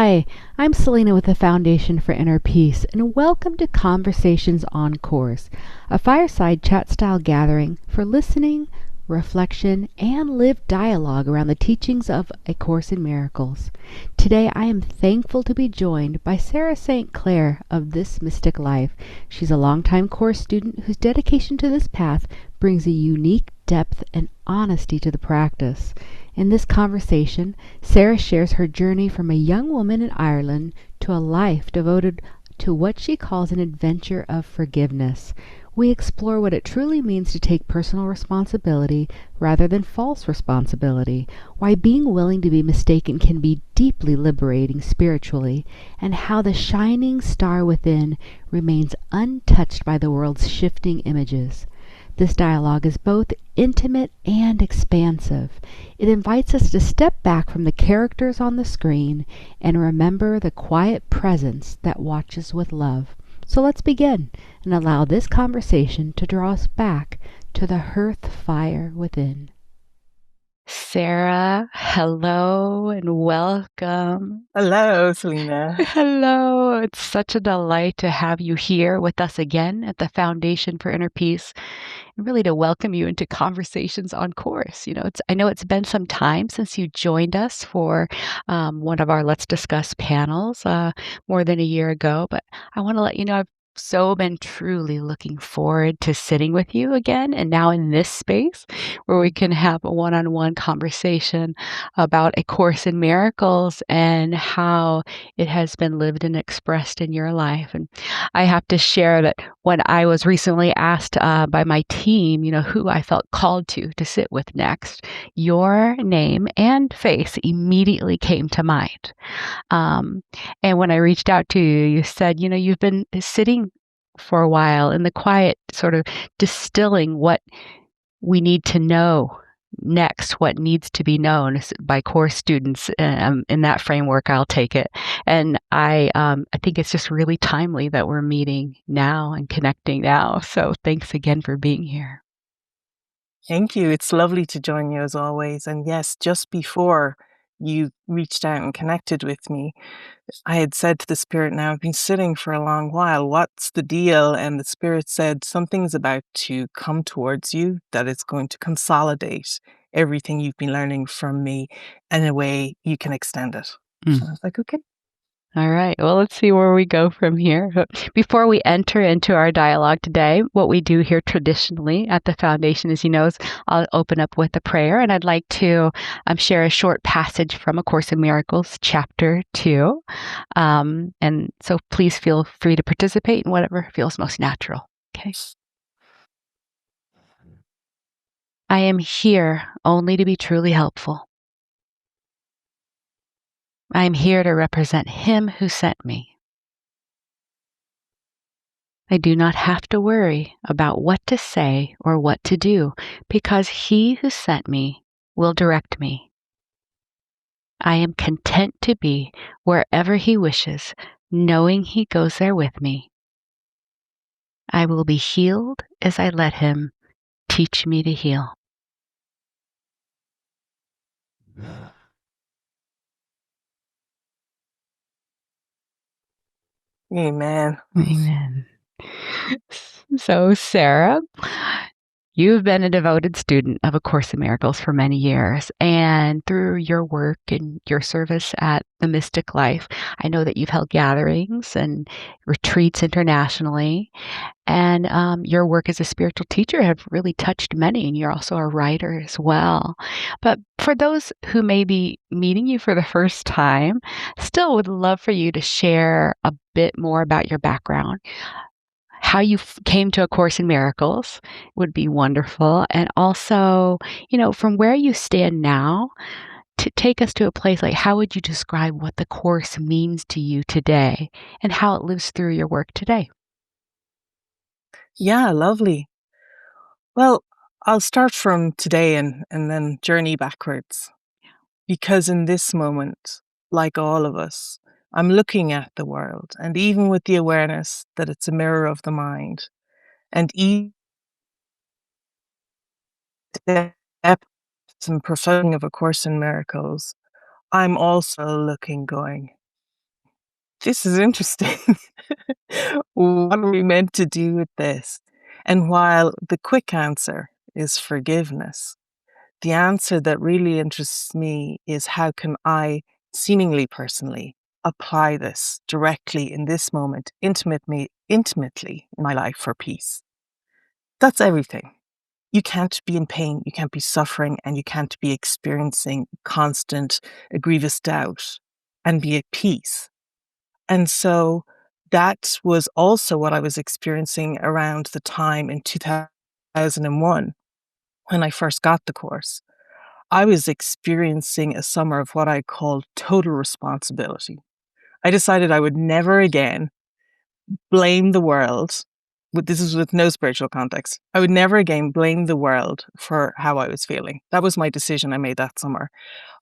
Hi, I'm Celina with the Foundation for Inner Peace, and welcome to Conversations on Course, a fireside chat style gathering for listening, reflection, and lived dialogue around the teachings of A Course in Miracles. Today I am thankful to be joined by Sarah St. Clair of This Mystic Life. She's a longtime course student whose dedication to this path brings a unique depth and honesty to the practice. In this conversation, Sarah shares her journey from a young woman in Ireland to a life devoted to what she calls an adventure of forgiveness. We explore what it truly means to take personal responsibility rather than false responsibility, why being willing to be mistaken can be deeply liberating spiritually, and how the shining star within remains untouched by the world's shifting images. This dialogue is both intimate and expansive. It invites us to step back from the characters on the screen and remember the quiet presence that watches with love. So let's begin and allow this conversation to draw us back to the hearth fire within. Sarah, hello and welcome. Hello, Celina. Hello. It's such a delight to have you here with us again at the Foundation for Inner Peace, and really to welcome you into Conversations on Course. I know it's been some time since you joined us for one of our Let's Discuss panels more than a year ago, but I want to let you know I've so been truly looking forward to sitting with you again, and now in this space where we can have a one-on-one conversation about A Course in Miracles and how it has been lived and expressed in your life. And I have to share that when I was recently asked by my team, who I felt called to sit with next, your name and face immediately came to mind. And when I reached out to you, you said, you've been sitting for a while in the quiet, sort of distilling what we need to know next, what needs to be known by course students. In that framework, I'll take it. And I think it's just really timely that we're meeting now and connecting now. So thanks again for being here. Thank you. It's lovely to join you as always. And yes, just before you reached out and connected with me, I had said to the spirit, now I've been sitting for a long while. What's the deal? And the spirit said, something's about to come towards you, that it's going to consolidate everything you've been learning from me in a way you can extend it. Mm. So I was like, okay. All right. Well, let's see where we go from here. But before we enter into our dialogue today, what we do here traditionally at the Foundation, as you know, is I'll open up with a prayer, and I'd like to share a short passage from A Course in Miracles, Chapter 2. And so please feel free to participate in whatever feels most natural. Okay. I am here only to be truly helpful. I am here to represent Him who sent me. I do not have to worry about what to say or what to do, because He who sent me will direct me. I am content to be wherever He wishes, knowing He goes there with me. I will be healed as I let Him teach me to heal. Amen. Amen. So, Sarah, you've been a devoted student of A Course in Miracles for many years, and through your work and your service at the Mystic Life, I know that you've held gatherings and retreats internationally, and your work as a spiritual teacher have really touched many, and you're also a writer as well. But for those who may be meeting you for the first time, still would love for you to share a bit more about your background. How you came to A Course in Miracles would be wonderful. And also, from where you stand now, to take us to a place like, how would you describe what the Course means to you today and how it lives through your work today? Yeah, lovely. Well, I'll start from today and then journey backwards. Because in this moment, like all of us, I'm looking at the world, and even with the awareness that it's a mirror of the mind, and each depth and profounding of A Course in Miracles, I'm also looking, going, this is interesting. What are we meant to do with this? And while the quick answer is forgiveness, the answer that really interests me is how can I, seemingly personally, apply this directly in this moment, intimately in my life for peace? That's everything. You can't be in pain, you can't be suffering, and you can't be experiencing constant, grievous doubt and be at peace. And so that was also what I was experiencing around the time in 2001 when I first got the course. I was experiencing a summer of what I called total responsibility. I decided I would never again blame the world. This is with no spiritual context. I would never again blame the world for how I was feeling. That was my decision I made that summer.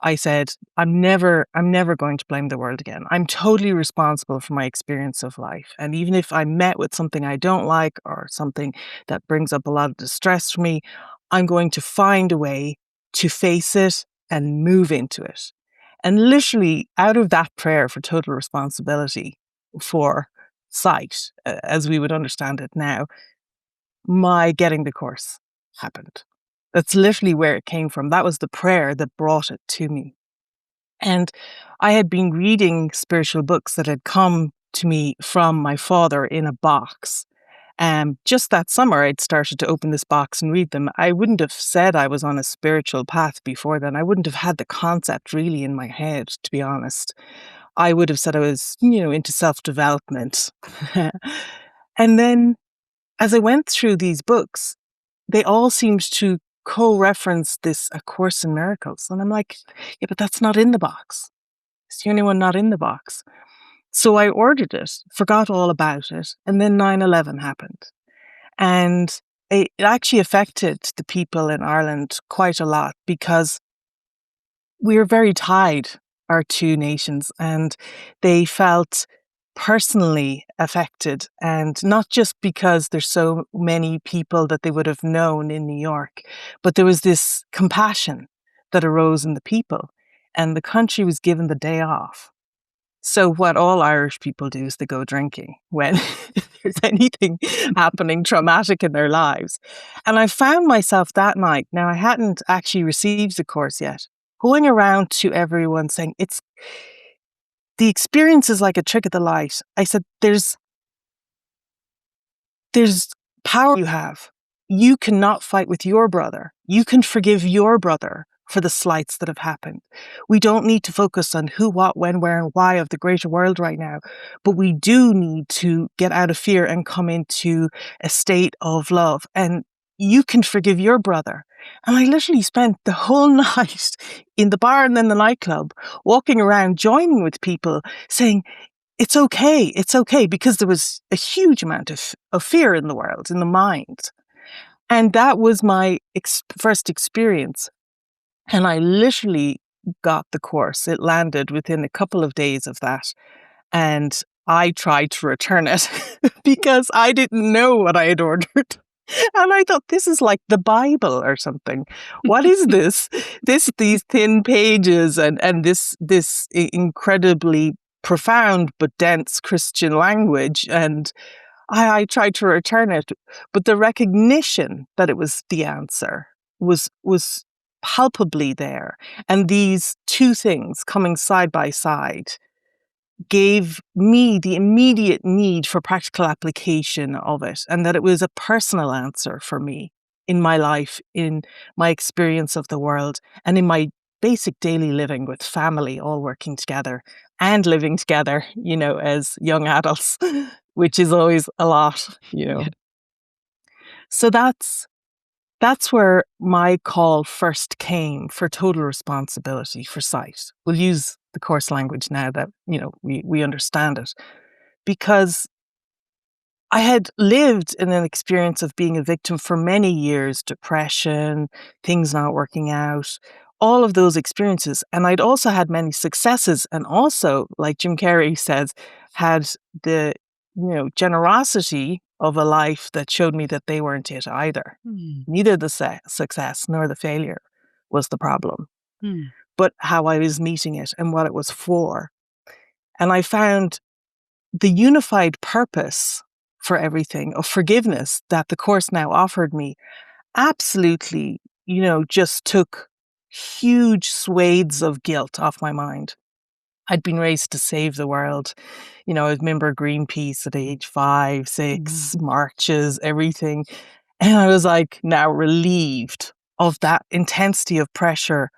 I said, I'm never going to blame the world again. I'm totally responsible for my experience of life. And even if I'm met with something I don't like or something that brings up a lot of distress for me, I'm going to find a way to face it and move into it. And literally out of that prayer for total responsibility for sight, as we would understand it now, my getting the course happened. That's literally where it came from. That was the prayer that brought it to me. And I had been reading spiritual books that had come to me from my father in a box. And just that summer, I'd started to open this box and read them. I wouldn't have said I was on a spiritual path before then. I wouldn't have had the concept really in my head, to be honest. I would have said I was, into self-development. And then as I went through these books, they all seemed to co-reference this A Course in Miracles. And I'm like, yeah, but that's not in the box. It's the only one not in the box. So I ordered it, forgot all about it, and then 9/11 happened. And it actually affected the people in Ireland quite a lot because we're very tied, our two nations, and they felt personally affected, and not just because there's so many people that they would have known in New York, but there was this compassion that arose in the people, and the country was given the day off. So what all Irish people do is they go drinking when there's anything happening traumatic in their lives. And I found myself that night, now I hadn't actually received the course yet, going around to everyone saying, the experience is like a trick of the light. I said, there's power you have. You cannot fight with your brother. You can forgive your brother for the slights that have happened. We don't need to focus on who, what, when, where, and why of the greater world right now. But we do need to get out of fear and come into a state of love. And you can forgive your brother. And I literally spent the whole night in the bar and then the nightclub, walking around, joining with people, saying, it's okay, because there was a huge amount of fear in the world, in the mind. And that was my first experience. And I literally got the course. It landed within a couple of days of that. And I tried to return it because I didn't know what I had ordered. And I thought, this is like the Bible or something. What is this? These thin pages and this incredibly profound but dense Christian language. And I tried to return it, but the recognition that it was the answer was palpably there. And these two things coming side by side gave me the immediate need for practical application of it, and that it was a personal answer for me in my life, in my experience of the world, and in my basic daily living with family, all working together and living together, as young adults, which is always a lot. So that's where my call first came for total responsibility for sight. We'll use the course language now that, we understand it. Because I had lived in an experience of being a victim for many years, depression, things not working out, all of those experiences. And I'd also had many successes, and also, like Jim Carrey says, had the, generosity of a life that showed me that they weren't it either. Neither the success nor the failure was the problem, but how I was meeting it and what it was for. And I found the unified purpose for everything of forgiveness that the Course now offered me absolutely, just took huge swathes of guilt off my mind. I'd been raised to save the world. I remember Greenpeace at age 5, 6, marches, everything. And I was like now relieved of that intensity of pressure.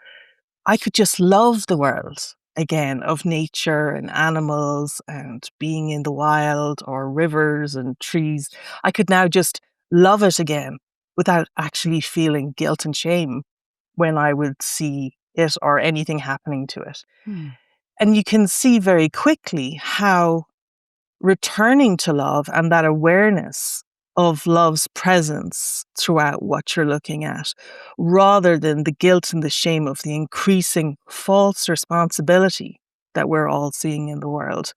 I could just love the world again, of nature and animals and being in the wild or rivers and trees. I could now just love it again without actually feeling guilt and shame when I would see it or anything happening to it. And you can see very quickly how returning to love and that awareness of love's presence throughout what you're looking at, rather than the guilt and the shame of the increasing false responsibility that we're all seeing in the world,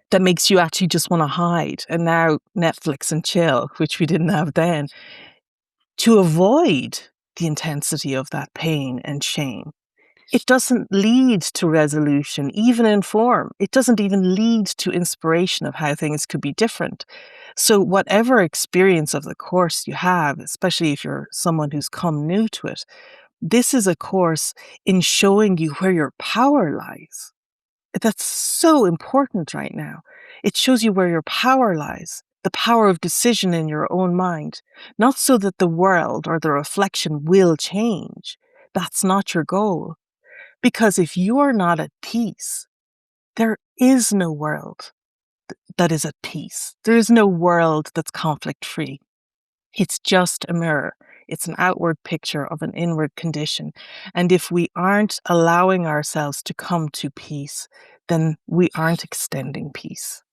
that makes you actually just want to hide. And now Netflix and chill, which we didn't have then, to avoid the intensity of that pain and shame. It doesn't lead to resolution, even in form. It doesn't even lead to inspiration of how things could be different. So whatever experience of the Course you have, especially if you're someone who's come new to it, this is a course in showing you where your power lies. That's so important right now. It shows you where your power lies, the power of decision in your own mind, not so that the world or the reflection will change. That's not your goal. Because if you are not at peace, there is no world that is at peace. There is no world that's conflict-free. It's just a mirror. It's an outward picture of an inward condition. And if we aren't allowing ourselves to come to peace, then we aren't extending peace.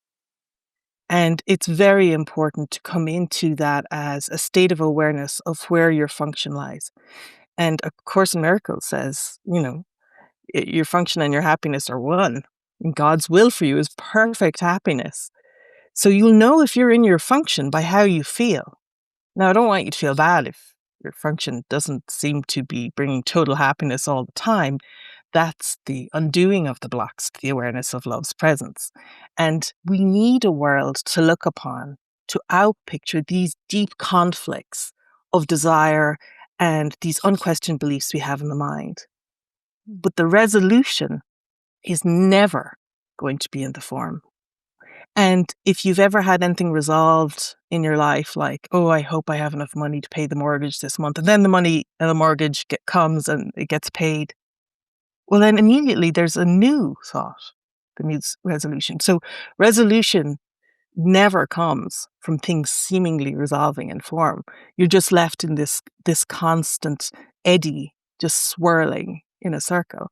And it's very important to come into that as a state of awareness of where your function lies. And A Course in Miracles says, your function and your happiness are one. And God's will for you is perfect happiness. So you'll know if you're in your function by how you feel. Now, I don't want you to feel bad if your function doesn't seem to be bringing total happiness all the time. That's the undoing of the blocks to the awareness of love's presence. And we need a world to look upon to outpicture these deep conflicts of desire and these unquestioned beliefs we have in the mind. But the resolution is never going to be in the form. And if you've ever had anything resolved in your life, like, oh, I hope I have enough money to pay the mortgage this month, and then the money and the mortgage comes and it gets paid, well, then immediately there's a new thought that needs resolution. So resolution never comes from things seemingly resolving in form. You're just left in this constant eddy, just swirling in a circle.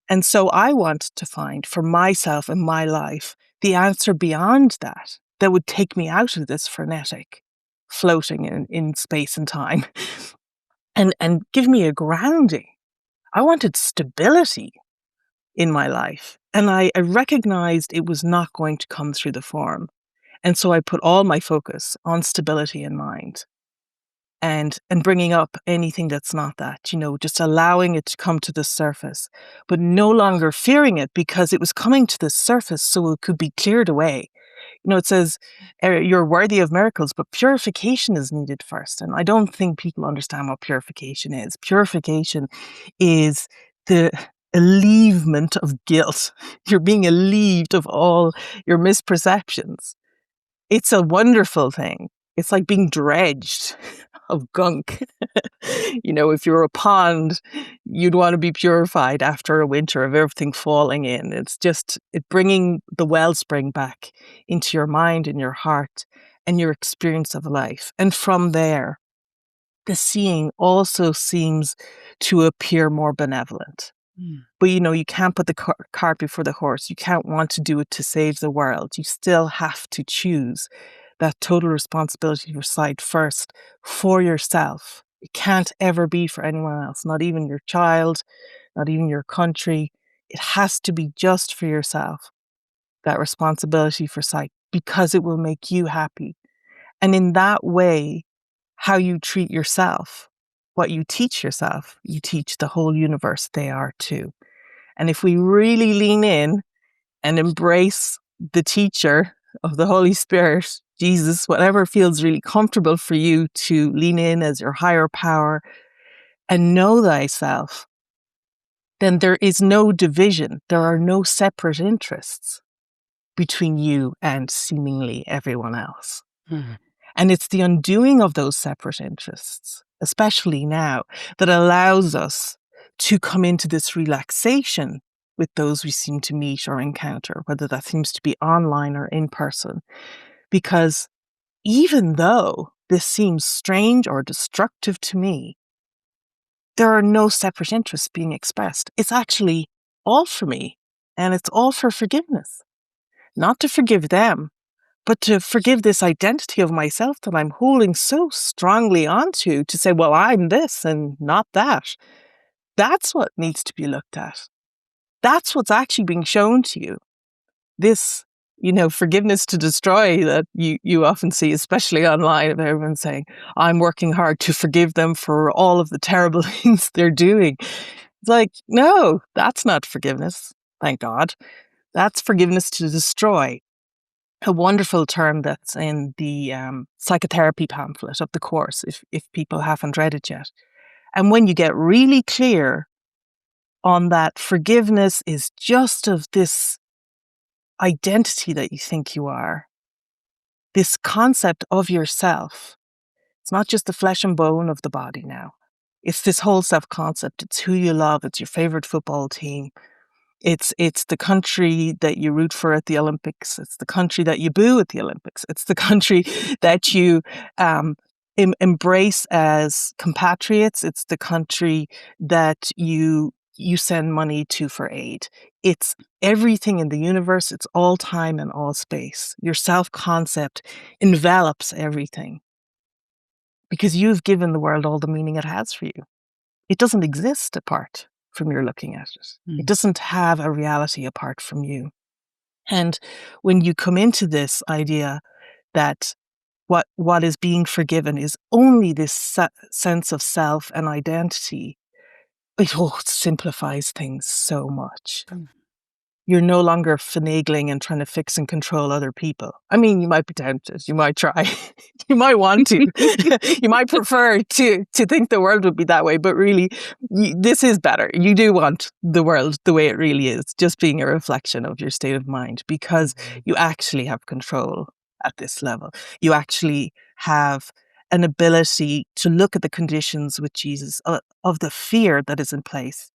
And so I want to find for myself and my life the answer beyond that would take me out of this frenetic floating in space and time and give me a grounding. I wanted stability in my life. And I recognized it was not going to come through the form. And so I put all my focus on stability in mind and bringing up anything that's not that, just allowing it to come to the surface, but no longer fearing it because it was coming to the surface so it could be cleared away. It says you're worthy of miracles, but purification is needed first. And I don't think people understand what purification is. Purification is the alleviation of guilt. You're being alleviated of all your misperceptions. It's a wonderful thing. It's like being dredged of gunk. If you're a pond, you'd want to be purified after a winter of everything falling in. It's just bringing the wellspring back into your mind and your heart and your experience of life. And from there, the seeing also seems to appear more benevolent. But you can't put the cart before the horse. You can't want to do it to save the world. You still have to choose that total responsibility to decide first for yourself. It can't ever be for anyone else, not even your child, not even your country. It has to be just for yourself, that responsibility for sight, because it will make you happy. And in that way, how you treat yourself, what you teach yourself, you teach the whole universe they are too. And if we really lean in and embrace the teacher of the Holy Spirit, Jesus, whatever feels really comfortable for you to lean in as your higher power and know thyself, then there is no division. There are no separate interests between you and seemingly everyone else. Mm. And it's the undoing of those separate interests, especially now, that allows us to come into this relaxation with those we seem to meet or encounter, whether that seems to be online or in person. Because even though this seems strange or destructive to me, there are no separate interests being expressed. It's actually all for me, and it's all for forgiveness. Not to forgive them, but to forgive this identity of myself that I'm holding so strongly onto, to say, well, I'm this and not that. That's what needs to be looked at. That's what's actually being shown to you. This, forgiveness to destroy that you often see, especially online, of everyone saying, I'm working hard to forgive them for all of the terrible things they're doing. It's like, no, that's not forgiveness. Thank God. That's forgiveness to destroy. A wonderful term that's in the psychotherapy pamphlet of the course, if people haven't read it yet. And when you get really clear on that, forgiveness is just of this identity that you think you are, this concept of yourself. It's not just the flesh and bone of the body now. It's this whole self-concept. It's who you love. It's your favorite football team. It's the country that you root for at the Olympics. It's the country that you boo at the Olympics. It's the country that you embrace as compatriots. It's the country that you send money to for aid. It's everything in the universe. It's all time and all space. Your self-concept envelops everything because you've given the world all the meaning it has for you. It doesn't exist apart from your looking at it. It doesn't have a reality apart from you. And when you come into this idea that what is being forgiven is only this sense of self and identity, it all simplifies things so much. You're no longer finagling and trying to fix and control other people. I mean, you might be tempted. You might try. You might want to. You might prefer to think the world would be that way. But really, this is better. You do want the world the way it really is, just being a reflection of your state of mind, because you actually have control at this level. You actually have an ability to look at the conditions with Jesus of the fear that is in place.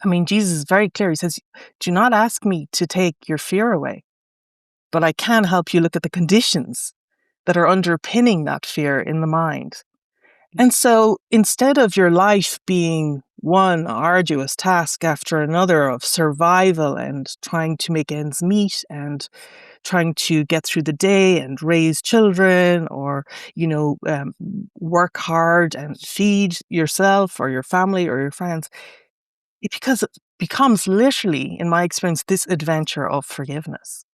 I mean, Jesus is very clear. He says, do not ask me to take your fear away, but I can help you look at the conditions that are underpinning that fear in the mind. And so instead of your life being one arduous task after another of survival and trying to make ends meet and trying to get through the day and raise children or, work hard and feed yourself or your family or your friends, it becomes literally, in my experience, this adventure of forgiveness,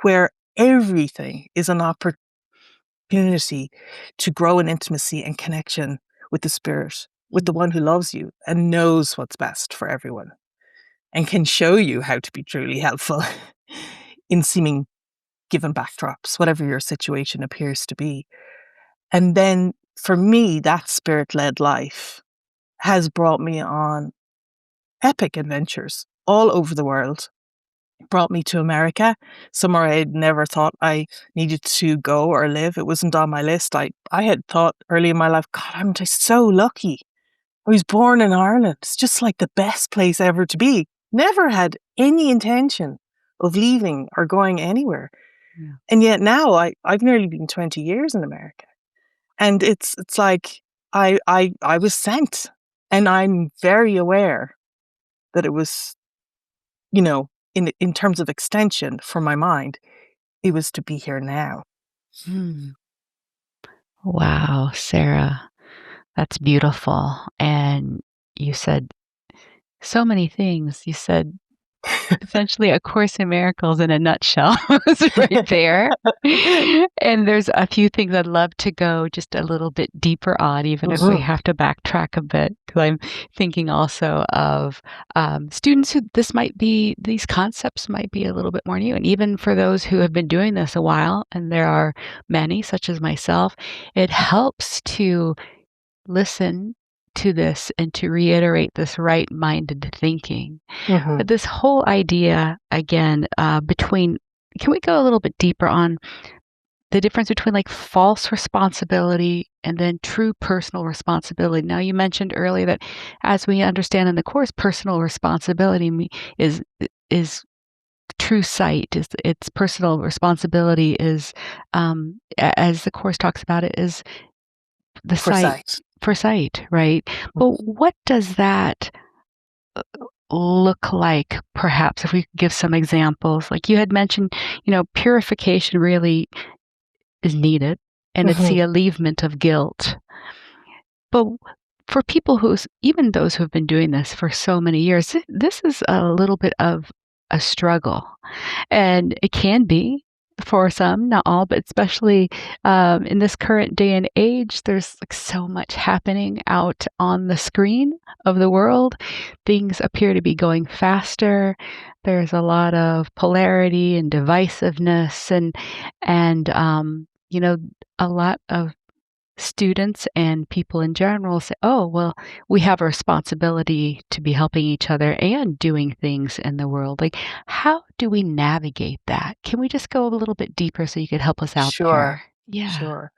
where everything is an opportunity to grow in intimacy and connection with the Spirit, with the one who loves you and knows what's best for everyone and can show you how to be truly helpful in seeming given backdrops, whatever your situation appears to be. And then for me, that Spirit-led life has brought me on epic adventures all over the world. It brought me to America, somewhere I had never thought I needed to go or live. It wasn't on my list. I had thought early in my life, God, I'm just so lucky. I was born in Ireland. It's just like the best place ever to be. Never had any intention of leaving or going anywhere. Yeah. And yet now I've nearly been 20 years in America. And it's like I was sent, and I'm very aware that it was, in terms of extension for my mind, it was to be here now. Wow, Sarah, that's beautiful. And you said so many things. You said Essentially, A Course in Miracles in a nutshell is right there. And there's a few things I'd love to go just a little bit deeper on, even if we Mhm, have to backtrack a bit, because I'm thinking also of students who these concepts might be a little bit more new. And even for those who have been doing this a while, and there are many, such as myself, it helps to listen to this and to reiterate this right-minded thinking. mhm, But this whole idea, again, can we go a little bit deeper on the difference between like false responsibility and then true personal responsibility? Now, you mentioned earlier that as we understand in the Course, personal responsibility is is true sight. Is its personal responsibility is, as the Course talks about it, is the for sight sight. for sight, right? But Mhm, what does that look like, perhaps, if we could give some examples? Like you had mentioned, purification really is needed, and it's the mhm, alleviation of guilt. But for people even those who have been doing this for so many years, this is a little bit of a struggle. And it can be for some, not all, but especially in this current day and age, there's like so much happening out on the screen of the world. Things appear to be going faster. There's a lot of polarity and divisiveness, and a lot of students and people in general say, oh, well, we have a responsibility to be helping each other and doing things in the world. Like, how do we navigate that? Can we just go a little bit deeper so you could help us out there? sure, Yeah. sure.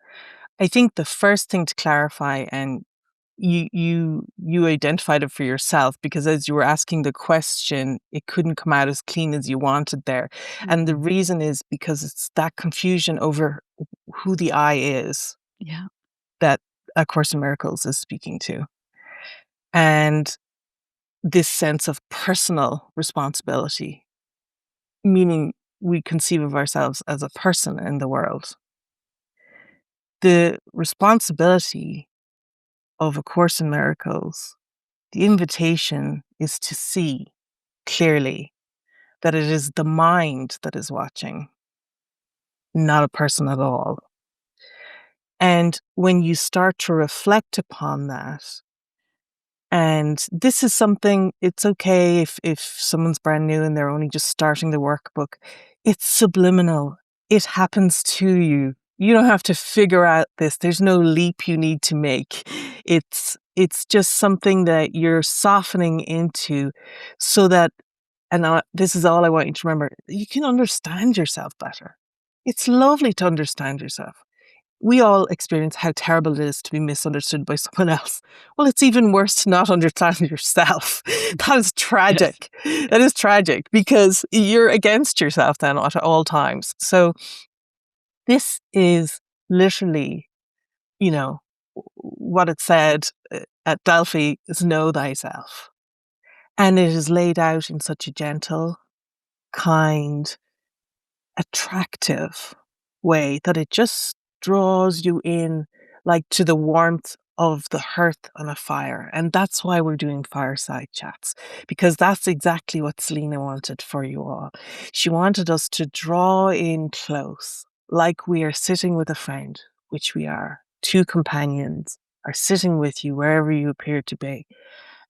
I think the first thing to clarify, and you identified it for yourself because as you were asking the question, it couldn't come out as clean as you wanted there. And the Mhm. reason is because it's that confusion over who the I is Yeah. that A Course in Miracles is speaking to. And this sense of personal responsibility, meaning we conceive of ourselves as a person in the world. The responsibility of A Course in Miracles, the invitation is to see clearly that it is the mind that is watching, not a person at all. And when you start to reflect upon that, and this is something, it's okay if someone's brand new and they're only just starting the workbook. It's subliminal. It happens to you. You don't have to figure out this. There's no leap you need to make. It's just something that you're softening into so that, and this is all I want you to remember, you can understand yourself better. It's lovely to understand yourself. We all experience how terrible it is to be misunderstood by someone else. Well, it's even worse to not understand yourself. That is Yes. tragic. That is tragic because you're against yourself then at all times. So this is literally, you know, what it said at Delphi is know thyself. And it is laid out in such a gentle, kind, attractive way that it just draws you in like to the warmth of the hearth on a fire. And that's why we're doing fireside chats, because that's exactly what Celina wanted for you all. She wanted us to draw in close, like we are sitting with a friend, which we are. Two companions are sitting with you wherever you appear to be,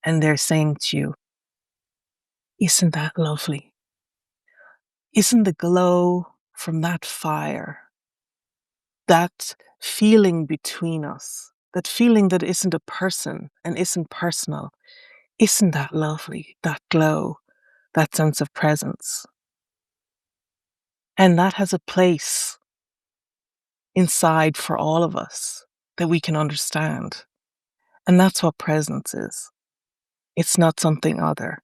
and they're saying to you, isn't that lovely? Isn't the glow from that fire, that feeling between us, that feeling that isn't a person and isn't personal, isn't that lovely? That glow, that sense of presence. And that has a place inside for all of us that we can understand. And that's what presence is. It's not something other.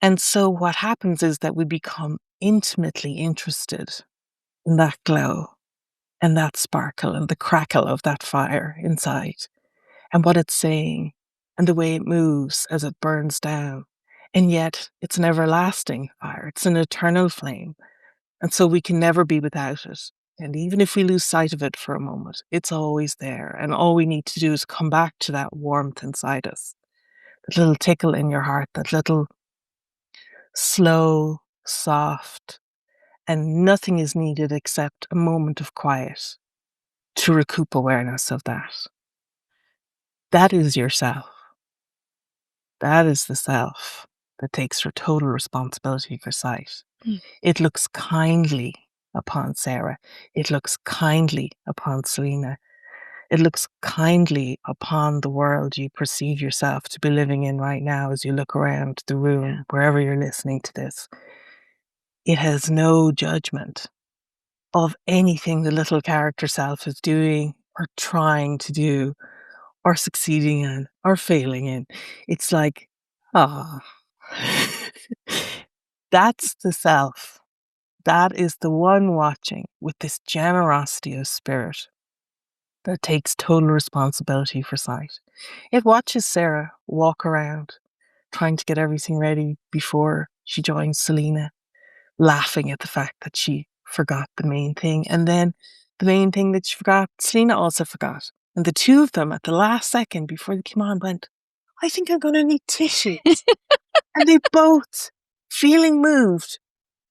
And so what happens is that we become intimately interested in that glow and that sparkle and the crackle of that fire inside, and what it's saying, and the way it moves as it burns down. And yet, it's an everlasting fire, it's an eternal flame. And so we can never be without it. And even if we lose sight of it for a moment, it's always there. And all we need to do is come back to that warmth inside us, that little tickle in your heart, that little slow, soft, and nothing is needed except a moment of quiet to recoup awareness of that. That is yourself. That is the self that takes for total responsibility for sight. Mm. It looks kindly upon Sarah. It looks kindly upon Celina. It looks kindly upon the world you perceive yourself to be living in right now as you look around the room, wherever you're listening to this. It has no judgment of anything the little character self is doing or trying to do or succeeding in or failing in. It's like, ah, that's the self. That is the one watching with this generosity of spirit that takes total responsibility for sight. It watches Sarah walk around, trying to get everything ready before she joins Celina, laughing at the fact that she forgot the main thing. And then the main thing that she forgot, Celina also forgot. And the two of them at the last second before they came on went, I think I'm going to need tissues. And they both, feeling moved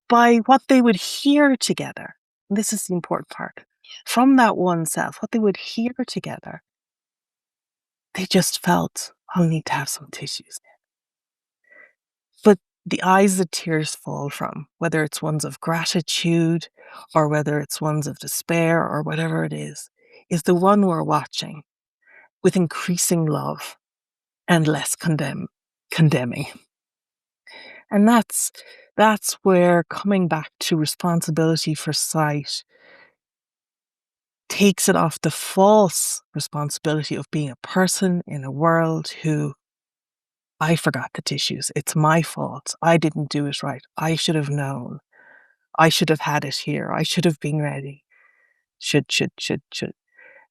by what they would hear together. And this is the important part. From that one self, what they would hear together, they just felt, I'll need to have some tissues. But the eyes that tears fall from, whether it's ones of gratitude or whether it's ones of despair or whatever it is the one we're watching with increasing love and less condemning. And that's where coming back to responsibility for sight takes it off the false responsibility of being a person in a world who, I forgot the tissues. It's my fault. I didn't do it right. I should have known. I should have had it here. I should have been ready. Should.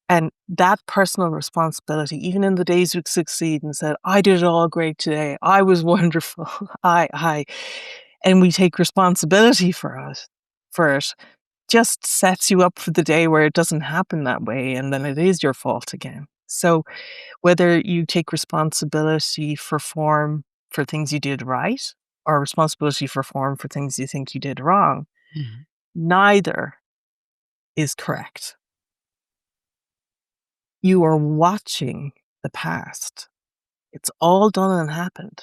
And that personal responsibility, even in the days we succeed and said, I did it all great today. I was wonderful. And we take responsibility for it, just sets you up for the day where it doesn't happen that way. And then it is your fault again. So whether you take responsibility for form for things you did right or responsibility for form for things you think you did wrong, neither is correct. You are watching the past. It's all done and happened.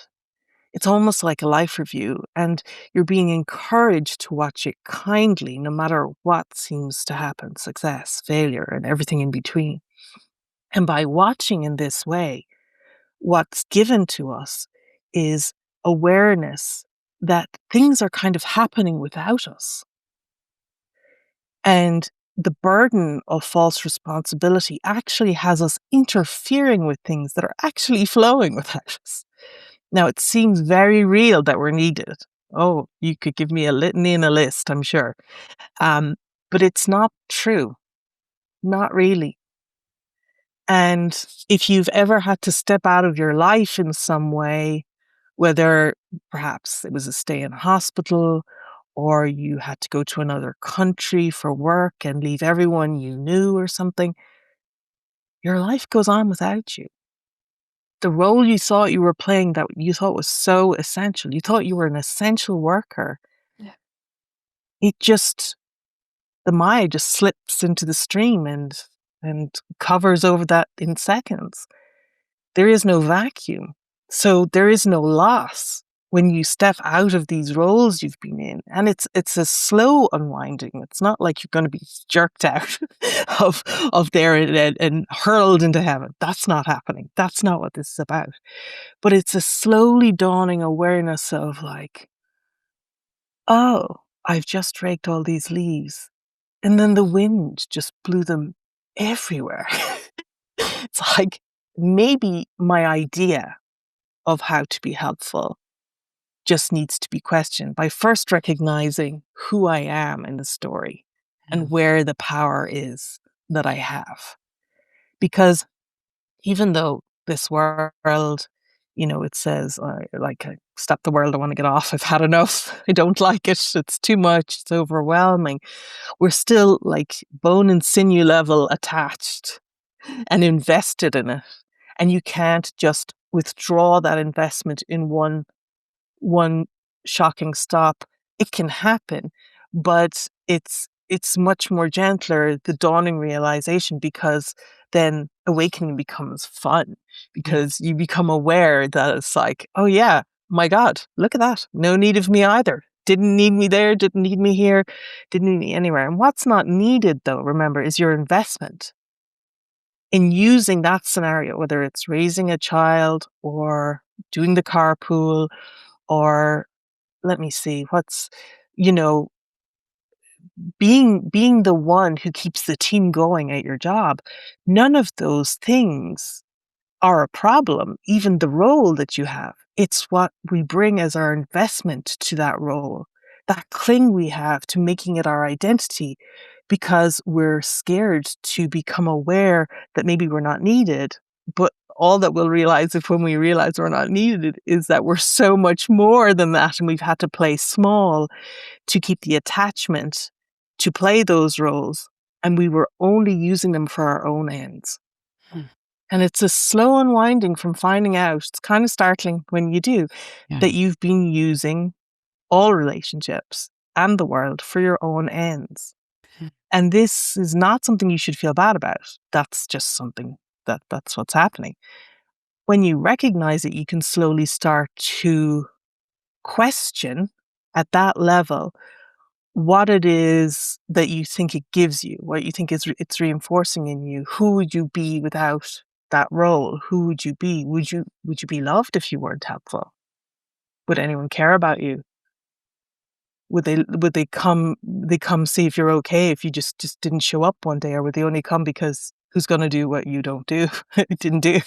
It's almost like a life review, and you're being encouraged to watch it kindly no matter what seems to happen, success, failure, and everything in between. And by watching in this way, what's given to us is awareness that things are kind of happening without us. And the burden of false responsibility actually has us interfering with things that are actually flowing without us. Now, it seems very real that we're needed. Oh, you could give me a litany and a list, I'm sure. But it's not true. Not really. And if you've ever had to step out of your life in some way, whether perhaps it was a stay in hospital or you had to go to another country for work and leave everyone you knew or something, your life goes on without you. The role you thought you were playing that you thought was so essential, you thought you were an essential worker, it just, the Maya just slips into the stream and covers over that in seconds. There is no vacuum. So there is no loss when you step out of these roles you've been in. And it's a slow unwinding. It's not like you're going to be jerked out of there and hurled into heaven. That's not happening. That's not what this is about. But it's a slowly dawning awareness of like, oh, I've just raked all these leaves. And then the wind just blew them everywhere. It's like maybe my idea of how to be helpful just needs to be questioned by first recognizing who I am in the story and where the power is that I have. Because even though this world, it says, stop the world, I want to get off, I've had enough, I don't like it, it's too much, it's overwhelming. We're still like bone and sinew level attached and invested in it. And you can't just withdraw that investment in one shocking stop. It can happen, but it's much more gentler, the dawning realization, because then awakening becomes fun, because you become aware that it's like, oh yeah, my God, look at that. No need of me either. Didn't need me there, didn't need me here, didn't need me anywhere. And what's not needed, though, remember, is your investment in using that scenario, whether it's raising a child or doing the carpool, or let me see, what's, you know, being the one who keeps the team going at your job. None of those things are a problem, even the role that you have. It's what we bring as our investment to that role, that cling we have to making it our identity, because we're scared to become aware that maybe we're not needed. But all that we'll realize, if when we realize we're not needed, is that we're so much more than that, and we've had to play small to keep the attachment to play those roles, and we were only using them for our own ends. And it's a slow unwinding from finding out. It's kind of startling when you do, that you've been using all relationships and the world for your own ends. And this is not something you should feel bad about. That's just something that's what's happening. When you recognize it, you can slowly start to question at that level what it is that you think it gives you, what you think it's reinforcing in you. Who would you be without that role? Who would you be? Would you be loved if you weren't helpful? Would anyone care about you? Would they come see if you're okay if you just didn't show up one day? Or would they only come because who's going to do what you don't do, didn't do?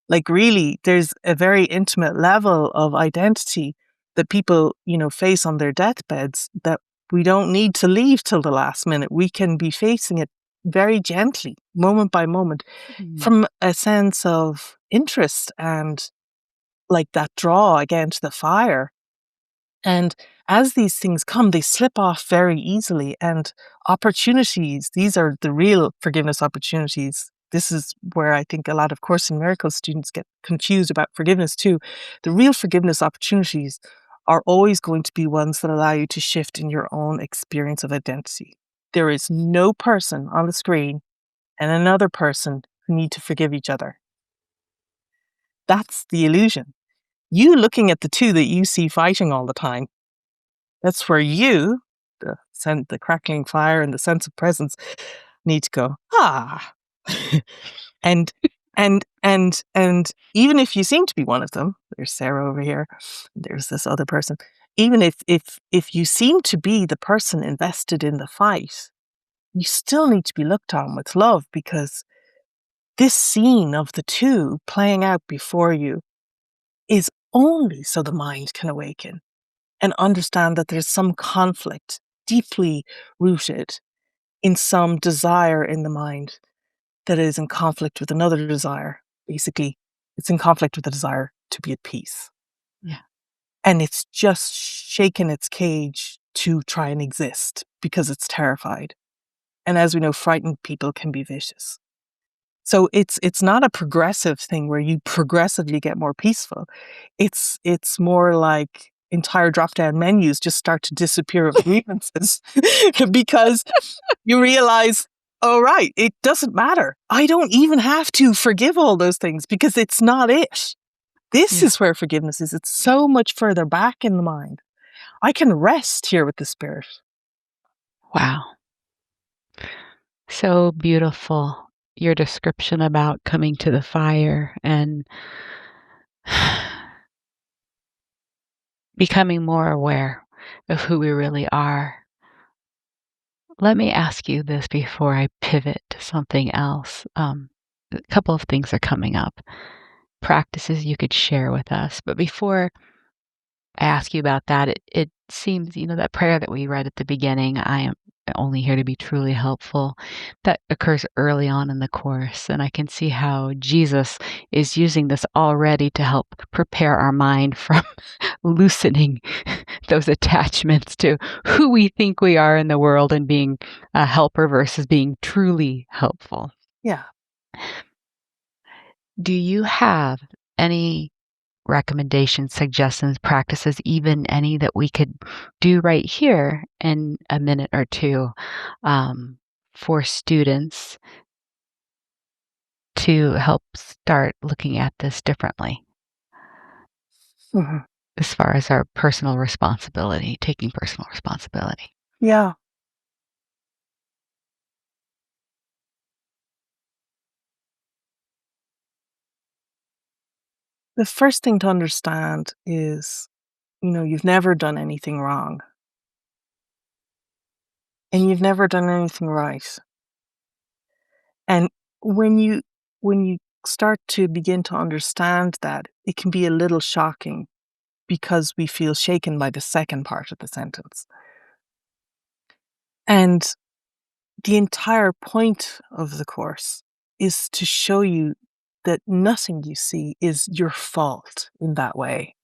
Like, really, there's a very intimate level of identity that people, face on their deathbeds, that we don't need to leave till the last minute. We can be facing it very gently, moment by moment, from a sense of interest and like that draw again to the fire. And as these things come, they slip off very easily. And opportunities, these are the real forgiveness opportunities. This is where I think a lot of Course in Miracles students get confused about forgiveness too. The real forgiveness opportunities are always going to be ones that allow you to shift in your own experience of identity. There is no person on the screen and another person who need to forgive each other. That's the illusion. You looking at the two that you see fighting all the time, that's where you, the crackling fire and the sense of presence, need to go, and even if you seem to be one of them, there's Sarah over here, there's this other person. Even if you seem to be the person invested in the fight, you still need to be looked on with love, because this scene of the two playing out before you is only so the mind can awaken and understand that there's some conflict deeply rooted in some desire in the mind that is in conflict with another desire. Basically, it's in conflict with the desire to be at peace. Yeah. And it's just shaken its cage to try and exist because it's terrified. And as we know, frightened people can be vicious. So it's not a progressive thing where you progressively get more peaceful. It's more like entire drop-down menus just start to disappear of grievances because you realize, oh, right, it doesn't matter. I don't even have to forgive all those things because it's not it. This is where forgiveness is. It's so much further back in the mind. I can rest here with the spirit. Wow. So beautiful. Your description about coming to the fire and becoming more aware of who we really are. Let me ask you this before I pivot to something else. A couple of things are coming up, practices you could share with us. But before I ask you about that, it seems, that prayer that we read at the beginning, I am only here to be truly helpful, that occurs early on in the Course. And I can see how Jesus is using this already to help prepare our mind from loosening those attachments to who we think we are in the world and being a helper versus being truly helpful. Yeah. Do you have any recommendations, suggestions, practices, even any that we could do right here in a minute or two for students to help start looking at this differently Mhm. as far as our personal responsibility, taking personal responsibility. Yeah. The first thing to understand is, you've never done anything wrong and you've never done anything right. And when you when you start to begin to understand that, it can be a little shocking because we feel shaken by the second part of the sentence. And the entire point of the course is to show you that nothing you see is your fault in that way.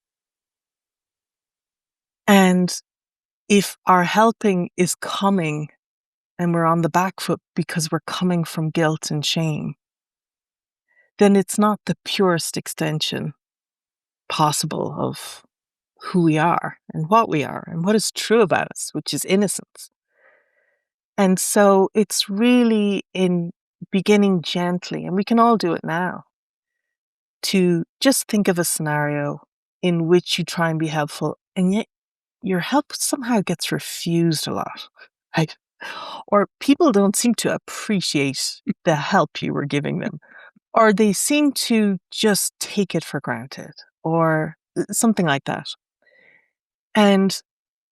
And if our helping is coming and we're on the back foot because we're coming from guilt and shame, then it's not the purest extension possible of who we are and what is true about us, which is innocence. And so it's really in beginning gently, and we can all do it now, to just think of a scenario in which you try and be helpful, and yet your help somehow gets refused a lot, right? Or people don't seem to appreciate the help you were giving them, or they seem to just take it for granted, or something like that. And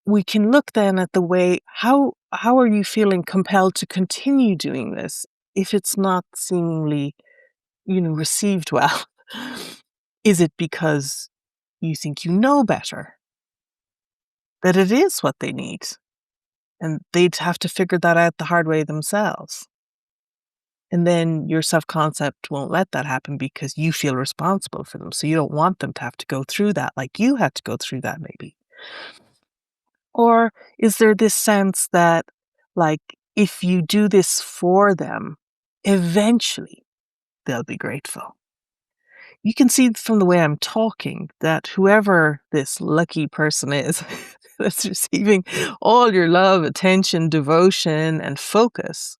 we can look then at the way, how are you feeling compelled to continue doing this if it's not seemingly, received well? Is it because you think you know better, that it is what they need, and they'd have to figure that out the hard way themselves? And then your self-concept won't let that happen because you feel responsible for them. So you don't want them to have to go through that like you had to go through that maybe. Or is there this sense that, like, if you do this for them, eventually they'll be grateful? You can see from the way I'm talking that whoever this lucky person is that's receiving all your love, attention, devotion, and focus,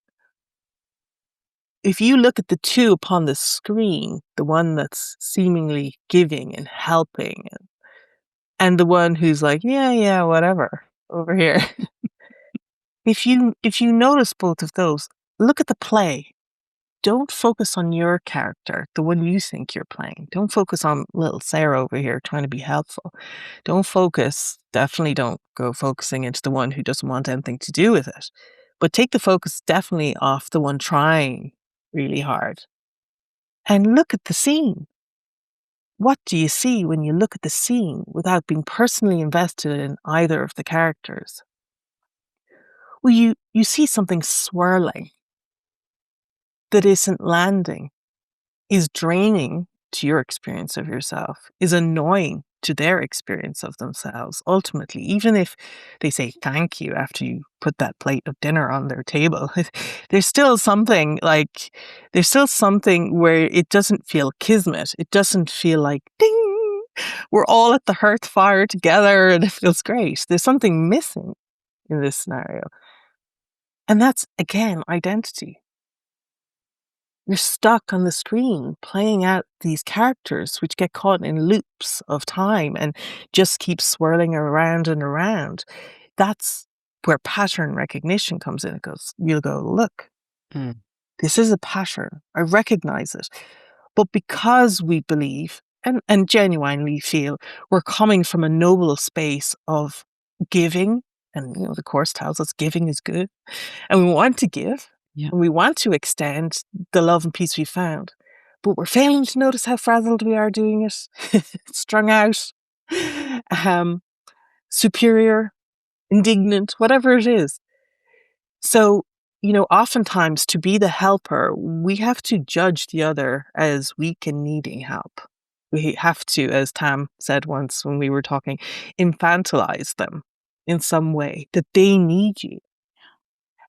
if you look at the two upon the screen, the one that's seemingly giving and helping, and the one who's like, yeah, whatever, over here. If you notice both of those, look at the play. Don't focus on your character, the one you think you're playing. Don't focus on little Sarah over here trying to be helpful. Definitely don't go focusing into the one who doesn't want anything to do with it. But take the focus definitely off the one trying really hard. And look at the scene. What do you see when you look at the scene without being personally invested in either of the characters? Well, you see something swirling that isn't landing, is draining to your experience of yourself, is annoying to their experience of themselves. Ultimately, even if they say thank you after you put that plate of dinner on their table, there's still something where it doesn't feel kismet. It doesn't feel like ding, we're all at the hearth fire together and it feels great. There's something missing in this scenario. And that's, again, identity. You're stuck on the screen playing out these characters which get caught in loops of time and just keep swirling around and around. That's where pattern recognition comes in. You'll go, look, this is a pattern. I recognize it. But because we believe and genuinely feel we're coming from a noble space of giving, and the Course tells us giving is good, and we want to give, Yeah. and we want to extend the love and peace we found, but we're failing to notice how frazzled we are doing it, strung out, superior, indignant, whatever it is. So, oftentimes to be the helper, we have to judge the other as weak and needing help. We have to, as Tam said once when we were talking, infantilize them in some way, that they need you.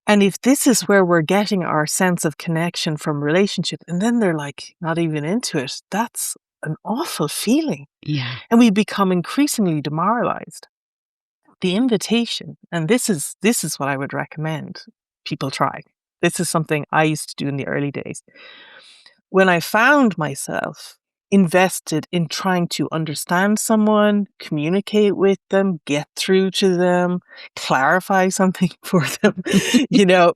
And if this is where we're getting our sense of connection from relationship, and then they're like not even into it, that's an awful feeling. Yeah. And we become increasingly demoralized. The invitation, and this is what I would recommend people try. This is something I used to do in the early days. When I found myself invested in trying to understand someone, communicate with them, get through to them, clarify something for them,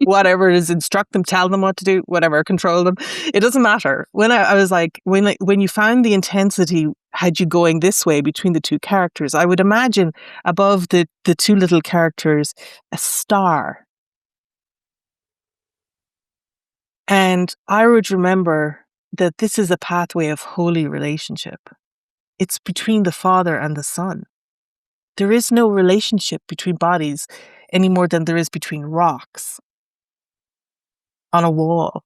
whatever it is, instruct them, tell them what to do, whatever, control them. It doesn't matter. When I was like, when you found the intensity had you going this way between the two characters, I would imagine above the two little characters, a star. And I would remember that this is a pathway of holy relationship. It's between the Father and the Son. There is no relationship between bodies any more than there is between rocks on a wall,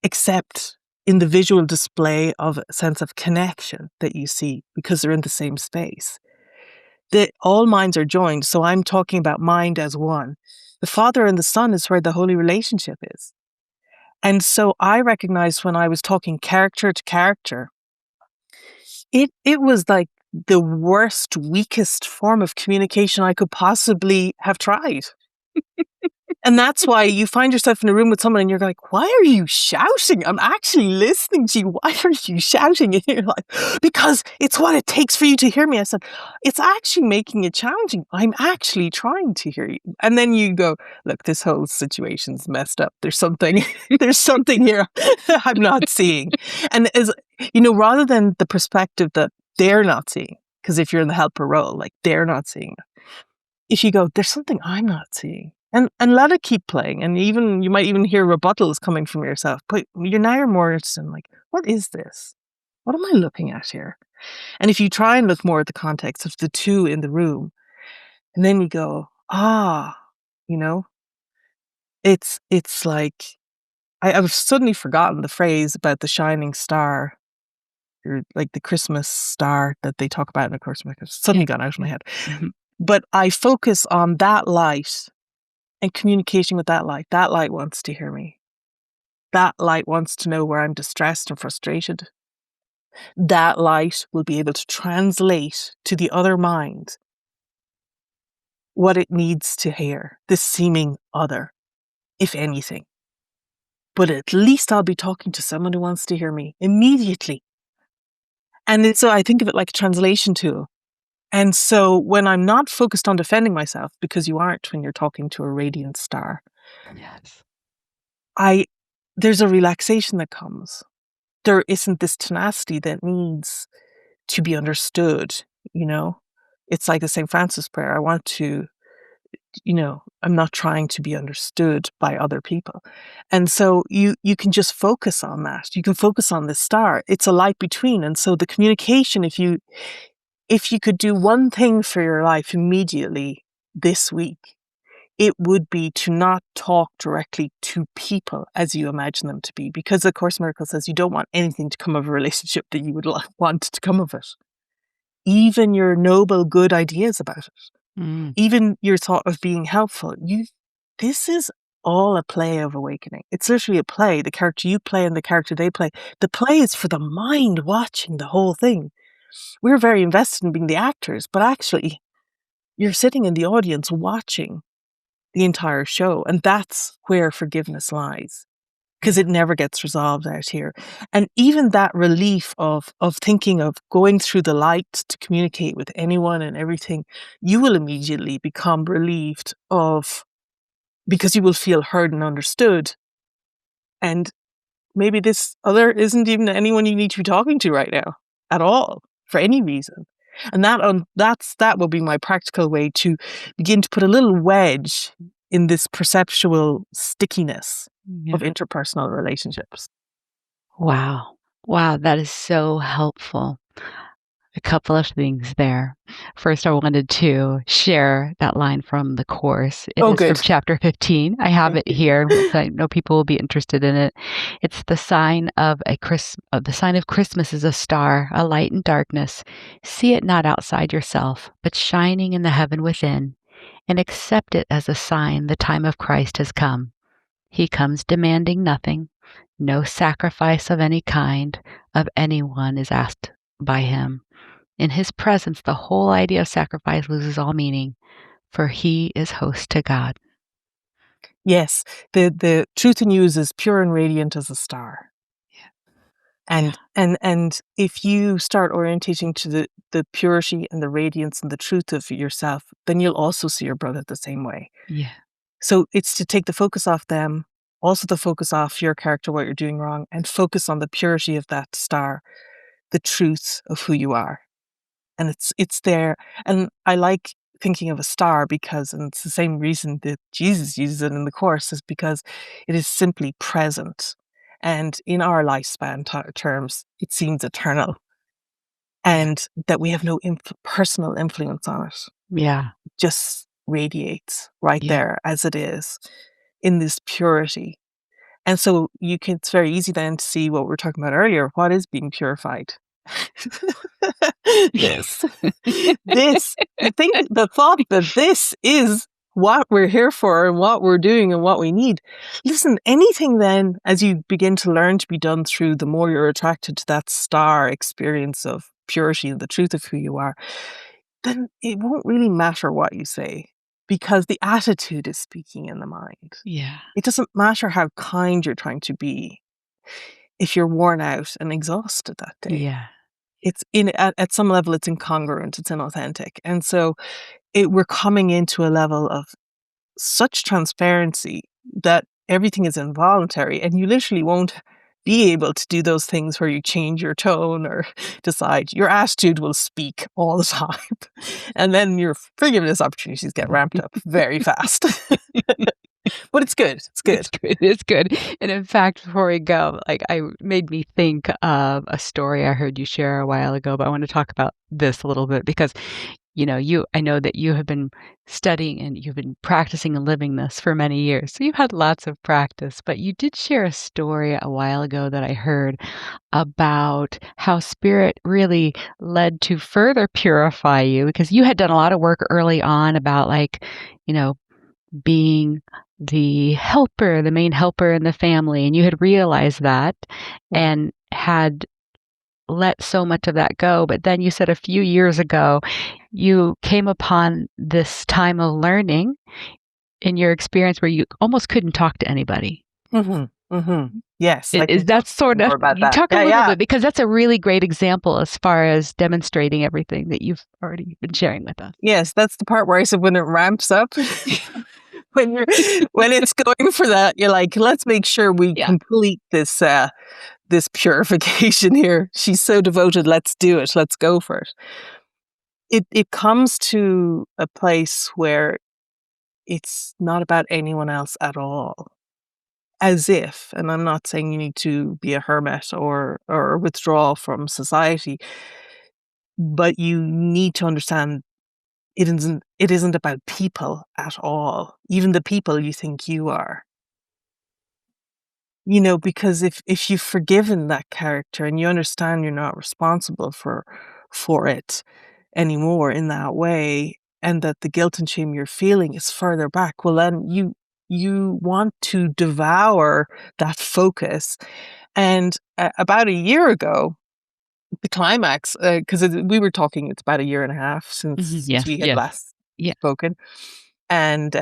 except in the visual display of a sense of connection that you see because they're in the same space. That all minds are joined, so I'm talking about mind as one. The Father and the Son is where the holy relationship is. And so I recognized when I was talking character to character, it was like the worst, weakest form of communication I could possibly have tried. And that's why you find yourself in a room with someone and you're like, why are you shouting? I'm actually listening to you. Why are you shouting? And you're like, because it's what it takes for you to hear me. I said, it's actually making it challenging. I'm actually trying to hear you. And then you go, look, this whole situation's messed up. There's something, there's something here I'm not seeing. And rather than the perspective that they're not seeing, because if you're in the helper role, like they're not seeing it. If you go, there's something I'm not seeing. And let it keep playing. And even you might even hear rebuttals coming from yourself. But you're more interested in like, what is this? What am I looking at here? And if you try and look more at the context of the two in the room, and then you go, it's like I've suddenly forgotten the phrase about the shining star, or like the Christmas star that they talk about in A Course in Miracles. It's suddenly gone out of my head. Mm-hmm. But I focus on that light and communicating with that light. That light wants to hear me. That light wants to know where I'm distressed and frustrated. That light will be able to translate to the other mind what it needs to hear, this seeming other, if anything. But at least I'll be talking to someone who wants to hear me immediately. And so I think of it like a translation tool. And so when I'm not focused on defending myself, because you aren't when you're talking to a radiant star, yes, there's a relaxation that comes. There isn't this tenacity that needs to be understood, It's like the St. Francis prayer. I want to, I'm not trying to be understood by other people. And so you can just focus on that. You can focus on the star. It's a light between. And so the communication, if you could do one thing for your life immediately this week, it would be to not talk directly to people as you imagine them to be, because the Course in Miracles says you don't want anything to come of a relationship that you would want to come of it. Even your noble, good ideas about it, even your thought of being helpful. This is all a play of awakening. It's literally a play. The character you play and the character they play. The play is for the mind watching the whole thing. We're very invested in being the actors, but actually you're sitting in the audience watching the entire show. And that's where forgiveness lies, because it never gets resolved out here. And even that relief of thinking of going through the light to communicate with anyone and everything, you will immediately become relieved of, because you will feel heard and understood. And maybe this other isn't even anyone you need to be talking to right now at all, for any reason. And that will be my practical way to begin to put a little wedge in this perceptual stickiness of interpersonal relationships. Wow, that is so helpful. A couple of things there. First, I wanted to share that line from the Course. It is good. From chapter 15. I have it here. I know people will be interested in it. It's the sign of the sign of Christmas is a star, a light in darkness. See it not outside yourself, but shining in the heaven within, and accept it as a sign the time of Christ has come. He comes demanding nothing, No sacrifice of any kind of anyone is asked by him. In his presence, the whole idea of sacrifice loses all meaning, for he is host to God. Yes, the truth in you is as pure and radiant as a star. And if you start orientating to the purity and the radiance and the truth of yourself, then you'll also see your brother the same way. Yeah. So it's to take the focus off them, also the focus off your character, what you're doing wrong, and focus on the purity of that star, the truth of who you are. And it's there. And I like thinking of a star because, and it's the same reason that Jesus uses it in the Course, is because it is simply present. And in our lifespan terms, it seems eternal. And that we have no personal influence on it. Yeah. It just radiates right Yeah. there as it is in this purity. And so it's very easy then to see what we were talking about earlier. What is being purified? This. The thought that this is what we're here for and what we're doing and what we need. Listen, anything then, as you begin to learn to be done through, the more you're attracted to that star experience of purity and the truth of who you are, then it won't really matter what you say, because the attitude is speaking in the mind. Yeah. It doesn't matter how kind you're trying to be if you're worn out and exhausted that day. Yeah. It's at some level, it's incongruent, it's inauthentic. And so we're coming into a level of such transparency that everything is involuntary, and you literally won't be able to do those things where you change your tone or decide. Your attitude will speak all the time. And then your forgiveness opportunities get ramped up very fast. But it's good. It's good. It's good. And in fact, before we go, I made me think of a story I heard you share a while ago, but I want to talk about this a little bit because, I know that you have been studying and you've been practicing and living this for many years. So you've had lots of practice, but you did share a story a while ago that I heard about how spirit really led to further purify you, because you had done a lot of work early on about being the helper, the main helper in the family, and you had realized that and had let so much of that go. But then you said a few years ago, you came upon this time of learning in your experience where you almost couldn't talk to anybody. Mm-hmm. Mm-hmm. Yes. Is that sort of, about you that. talk a little bit, because that's a really great example as far as demonstrating everything that you've already been sharing with us. Yes, that's the part where I said when it ramps up. when it's going for that, you're like, let's make sure we complete this this purification here. She's so devoted, let's do it. Let's go for it. It comes to a place where it's not about anyone else at all. As if, and I'm not saying you need to be a hermit or withdraw from society, but you need to understand it isn't about people at all, even the people you think you are. Because if you've forgiven that character and you understand you're not responsible for it anymore in that way, and that the guilt and shame you're feeling is further back, well then you want to devour that focus. And about a year ago, the climax, because we were talking, it's about a year and a half since we had last spoken. And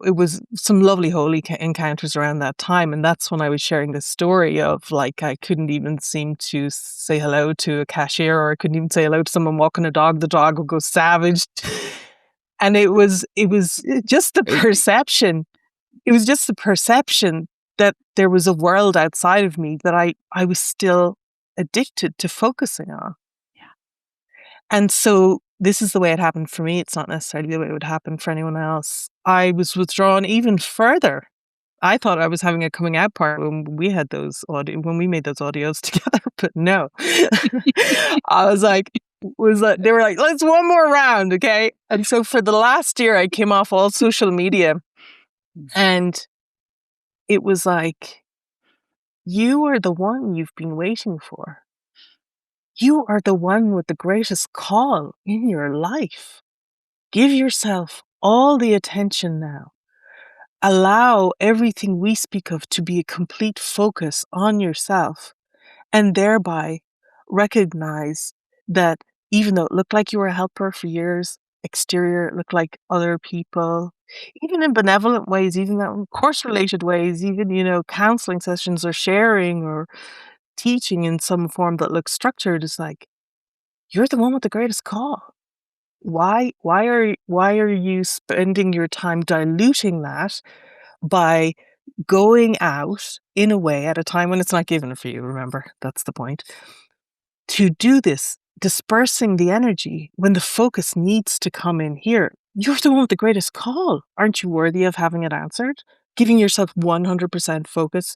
it was some lovely holy encounters around that time. And that's when I was sharing this story of, like, I couldn't even seem to say hello to a cashier, or I couldn't even say hello to someone walking a dog. The dog would go savage. And it was just the perception. It was just the perception that there was a world outside of me that I was still addicted to focusing on. Yeah. And so this is the way it happened for me. It's not necessarily the way it would happen for anyone else. I was withdrawn even further. I thought I was having a coming out part when we had those when we made those audios together, but no. I was like, they were like, let's one more round, okay? And so for the last year, I came off all social media, and it was like, you are the one you've been waiting for. You are the one with the greatest call in your life. Give yourself all the attention now. allow everything we speak of to be a complete focus on yourself, and thereby recognize that even though it looked like you were a helper for years, exterior it looked like other people, even in benevolent ways, even in course-related ways, even, counseling sessions or sharing or teaching in some form that looks structured, is like, you're the one with the greatest call. Why are you spending your time diluting that by going out in a way at a time when it's not given for you, remember, that's the point, to do this, dispersing the energy when the focus needs to come in here. You're the one with the greatest call. Aren't you worthy of having it answered? Giving yourself 100% focus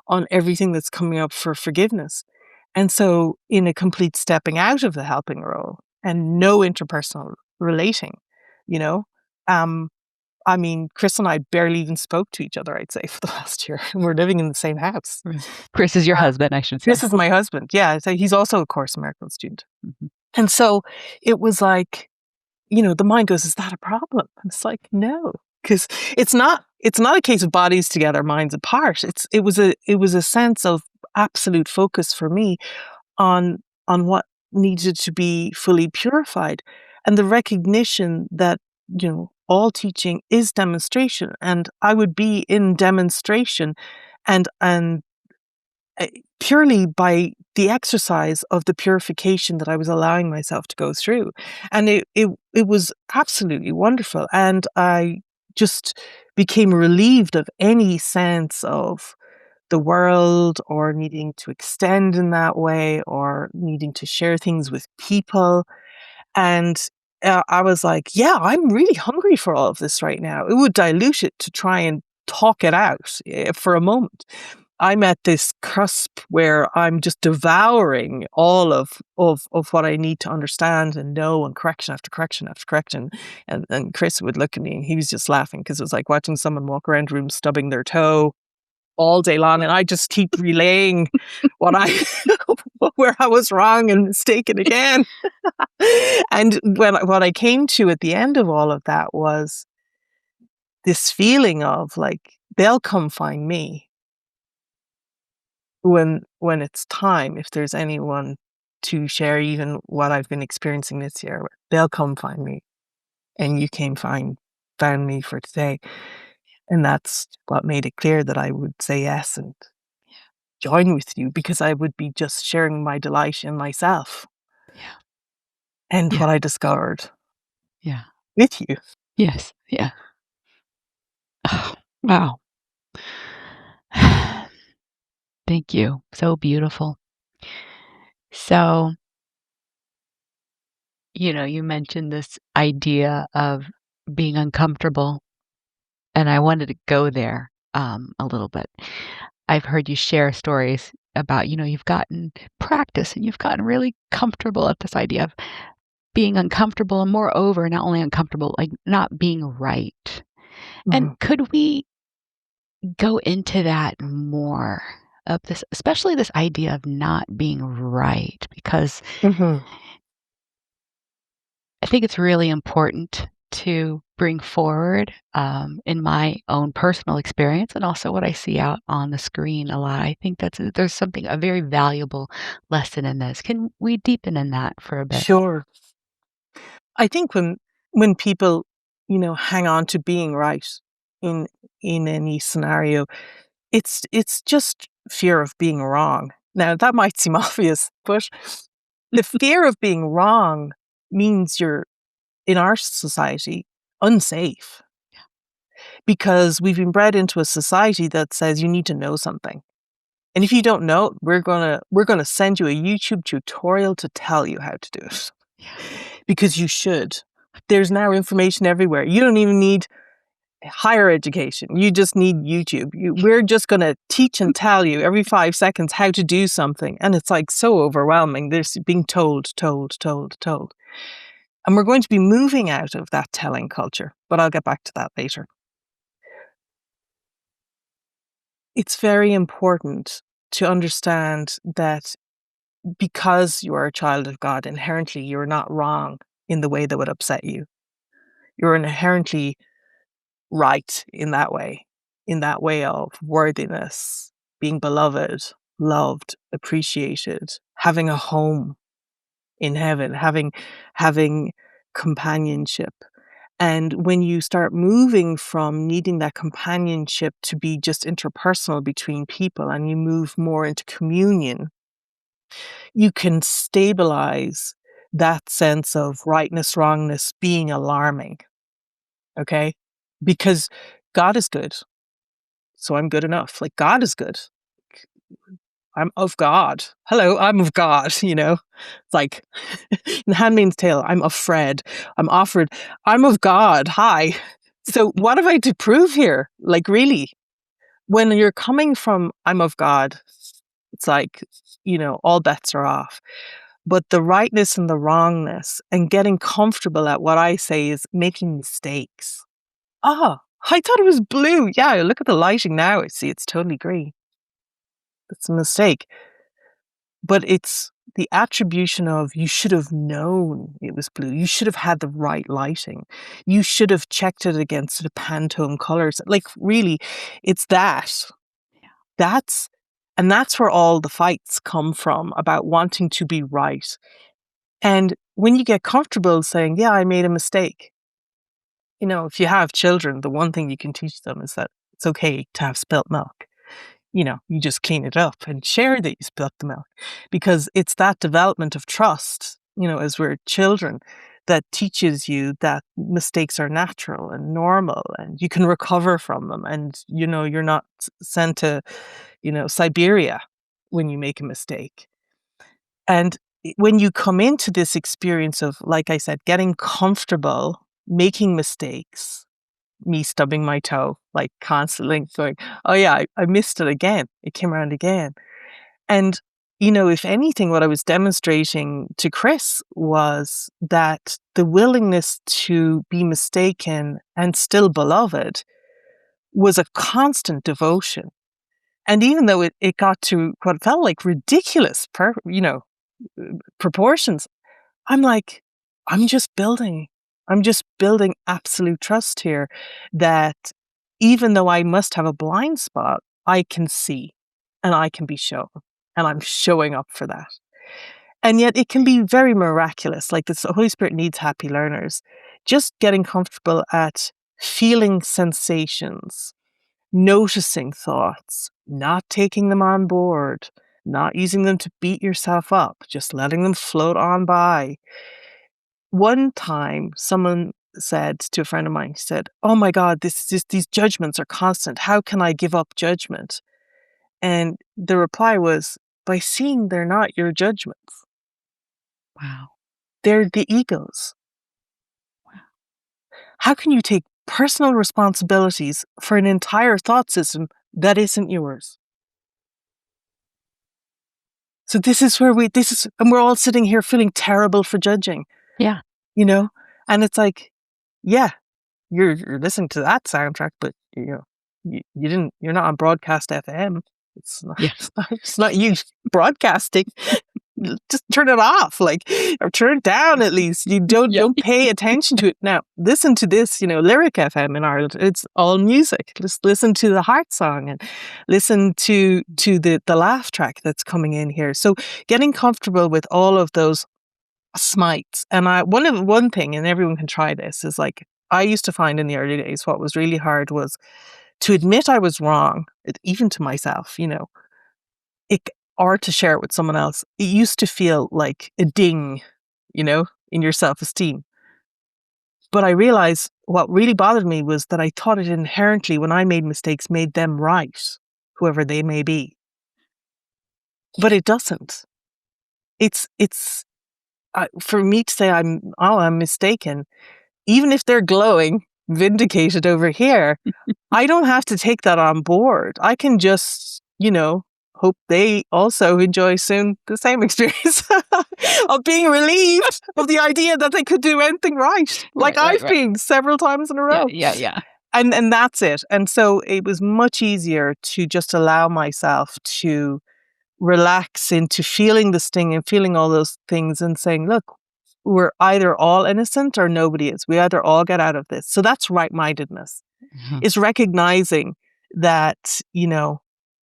on everything that's coming up for forgiveness. And so, in a complete stepping out of the helping role and no interpersonal relating, you know, um, I mean, Chris and I barely even spoke to each other, I'd say, for the last year. We're living in the same house. Right. Chris is your husband, I should say. Chris is my husband. Yeah, so he's also a Course in Miracles student. Mhm. And so it was like, the mind goes, is that a problem? And it's like, no, because it's not a case of bodies together, minds apart. It was a sense of absolute focus for me on what needed to be fully purified, and the recognition that, all teaching is demonstration, and I would be in demonstration and purely by the exercise of the purification that I was allowing myself to go through. And it was absolutely wonderful. And I just became relieved of any sense of the world or needing to extend in that way or needing to share things with people. And I was like, yeah, I'm really hungry for all of this right now. It would dilute it to try and talk it out for a moment. I'm at this cusp where I'm just devouring all of what I need to understand and know, and correction after correction after correction. And Chris would look at me and he was just laughing because it was like watching someone walk around a room stubbing their toe all day long, and I just keep relaying what where I was wrong and mistaken again. And what I came to at the end of all of that was this feeling of like, they'll come find me when it's time, if there's anyone to share even what I've been experiencing this year, they'll come find me. And you found me for today. And that's what made it clear that I would say yes and join with you, because I would be just sharing my delight in myself Yeah. and Yeah. what I discovered Yeah. with you. Yes. Yeah. Oh, wow. Thank you. So beautiful. So, you mentioned this idea of being uncomfortable, and I wanted to go there a little bit. I've heard you share stories about, you've gotten practice and you've gotten really comfortable at this idea of being uncomfortable, and moreover, not only uncomfortable, like not being right. And Mhm. could we go into that more of this, especially this idea of not being right? Because Mhm. I think it's really important to bring forward in my own personal experience, and also what I see out on the screen a lot. I think there's a very valuable lesson in this. Can we deepen in that for a bit? Sure. I think when people, hang on to being right in any scenario, it's just fear of being wrong. Now, that might seem obvious, but the fear of being wrong means you're, in our society, unsafe, because we've been bred into a society that says you need to know something. And if you don't know, we're gonna send you a YouTube tutorial to tell you how to do it. Yeah. Because you should. There's now information everywhere. You don't even need higher education. You just need YouTube. We're just going to teach and tell you every 5 seconds how to do something. And it's like so overwhelming. There's being told. And we're going to be moving out of that telling culture, but I'll get back to that later. It's very important to understand that because you are a child of God, inherently you're not wrong in the way that would upset you. You're inherently right in that way of worthiness, being beloved, loved, appreciated, having a home in heaven, having companionship. And when you start moving from needing that companionship to be just interpersonal between people, and you move more into communion, you can stabilize that sense of rightness, wrongness being alarming. Okay? Because God is good. So I'm good enough. Like, God is good. I'm of God. Hello, I'm of God, you know? It's like in Handmaid's Tale, I'm of Fred. I'm offered, I'm of God. Hi. So what have I to prove here? Like, really? When you're coming from I'm of God, it's like, all bets are off. But the rightness and the wrongness and getting comfortable at what I say is making mistakes. Ah, I thought it was blue. Yeah, look at the lighting now. I see it's totally green. It's a mistake. But it's the attribution of you should have known it was blue. You should have had the right lighting. You should have checked it against the Pantone colors. Like, really, it's that. Yeah. That's where all the fights come from about wanting to be right. And when you get comfortable saying, yeah, I made a mistake. If you have children, the one thing you can teach them is that it's okay to have spilt milk. You just clean it up and share that you spilt the milk, because it's that development of trust, as we're children, that teaches you that mistakes are natural and normal and you can recover from them. And, you're not sent to, Siberia when you make a mistake. And when you come into this experience of, like I said, getting comfortable, making mistakes, me stubbing my toe, like constantly going, oh yeah, I missed it again. It came around again. And, if anything, what I was demonstrating to Chris was that the willingness to be mistaken and still beloved was a constant devotion. And even though it got to what felt like ridiculous, proportions, I'm like, I'm just building absolute trust here that even though I must have a blind spot, I can see and I can be shown, and I'm showing up for that. And yet it can be very miraculous. Like, the Holy Spirit needs happy learners. Just getting comfortable at feeling sensations, noticing thoughts, not taking them on board, not using them to beat yourself up, just letting them float on by. One time, someone said to a friend of mine, he said, oh my God, these judgments are constant. How can I give up judgment? And the reply was, by seeing they're not your judgments. Wow. They're the ego's. Wow. How can you take personal responsibilities for an entire thought system that isn't yours? So and we're all sitting here feeling terrible for judging. Yeah. And it's like, yeah, you're listening to that soundtrack, but you're not on broadcast FM. It's not, Yeah. it's not you broadcasting. Just turn it off, or turn it down at least. You don't pay attention to it. Now, listen to this, Lyric FM in Ireland. It's all music. Just listen to the heart song and listen to the laugh track that's coming in here. So getting comfortable with all of those smites. And one thing, and everyone can try this, is like, I used to find in the early days what was really hard was to admit I was wrong, even to myself, or to share it with someone else. It used to feel like a ding, in your self-esteem. But I realized what really bothered me was that I thought it inherently, when I made mistakes, made them right, whoever they may be. But it doesn't. It's for me to say I'm mistaken, even if they're glowing, vindicated over here, I don't have to take that on board. I can just, hope they also enjoy soon the same experience of being relieved of the idea that they could do anything right. Like I've been several times in a row. Yeah. And that's it. And so it was much easier to just allow myself to relax into feeling the sting and feeling all those things and saying, look, we're either all innocent or nobody is. We either all get out of this. So that's right-mindedness. It's recognizing that,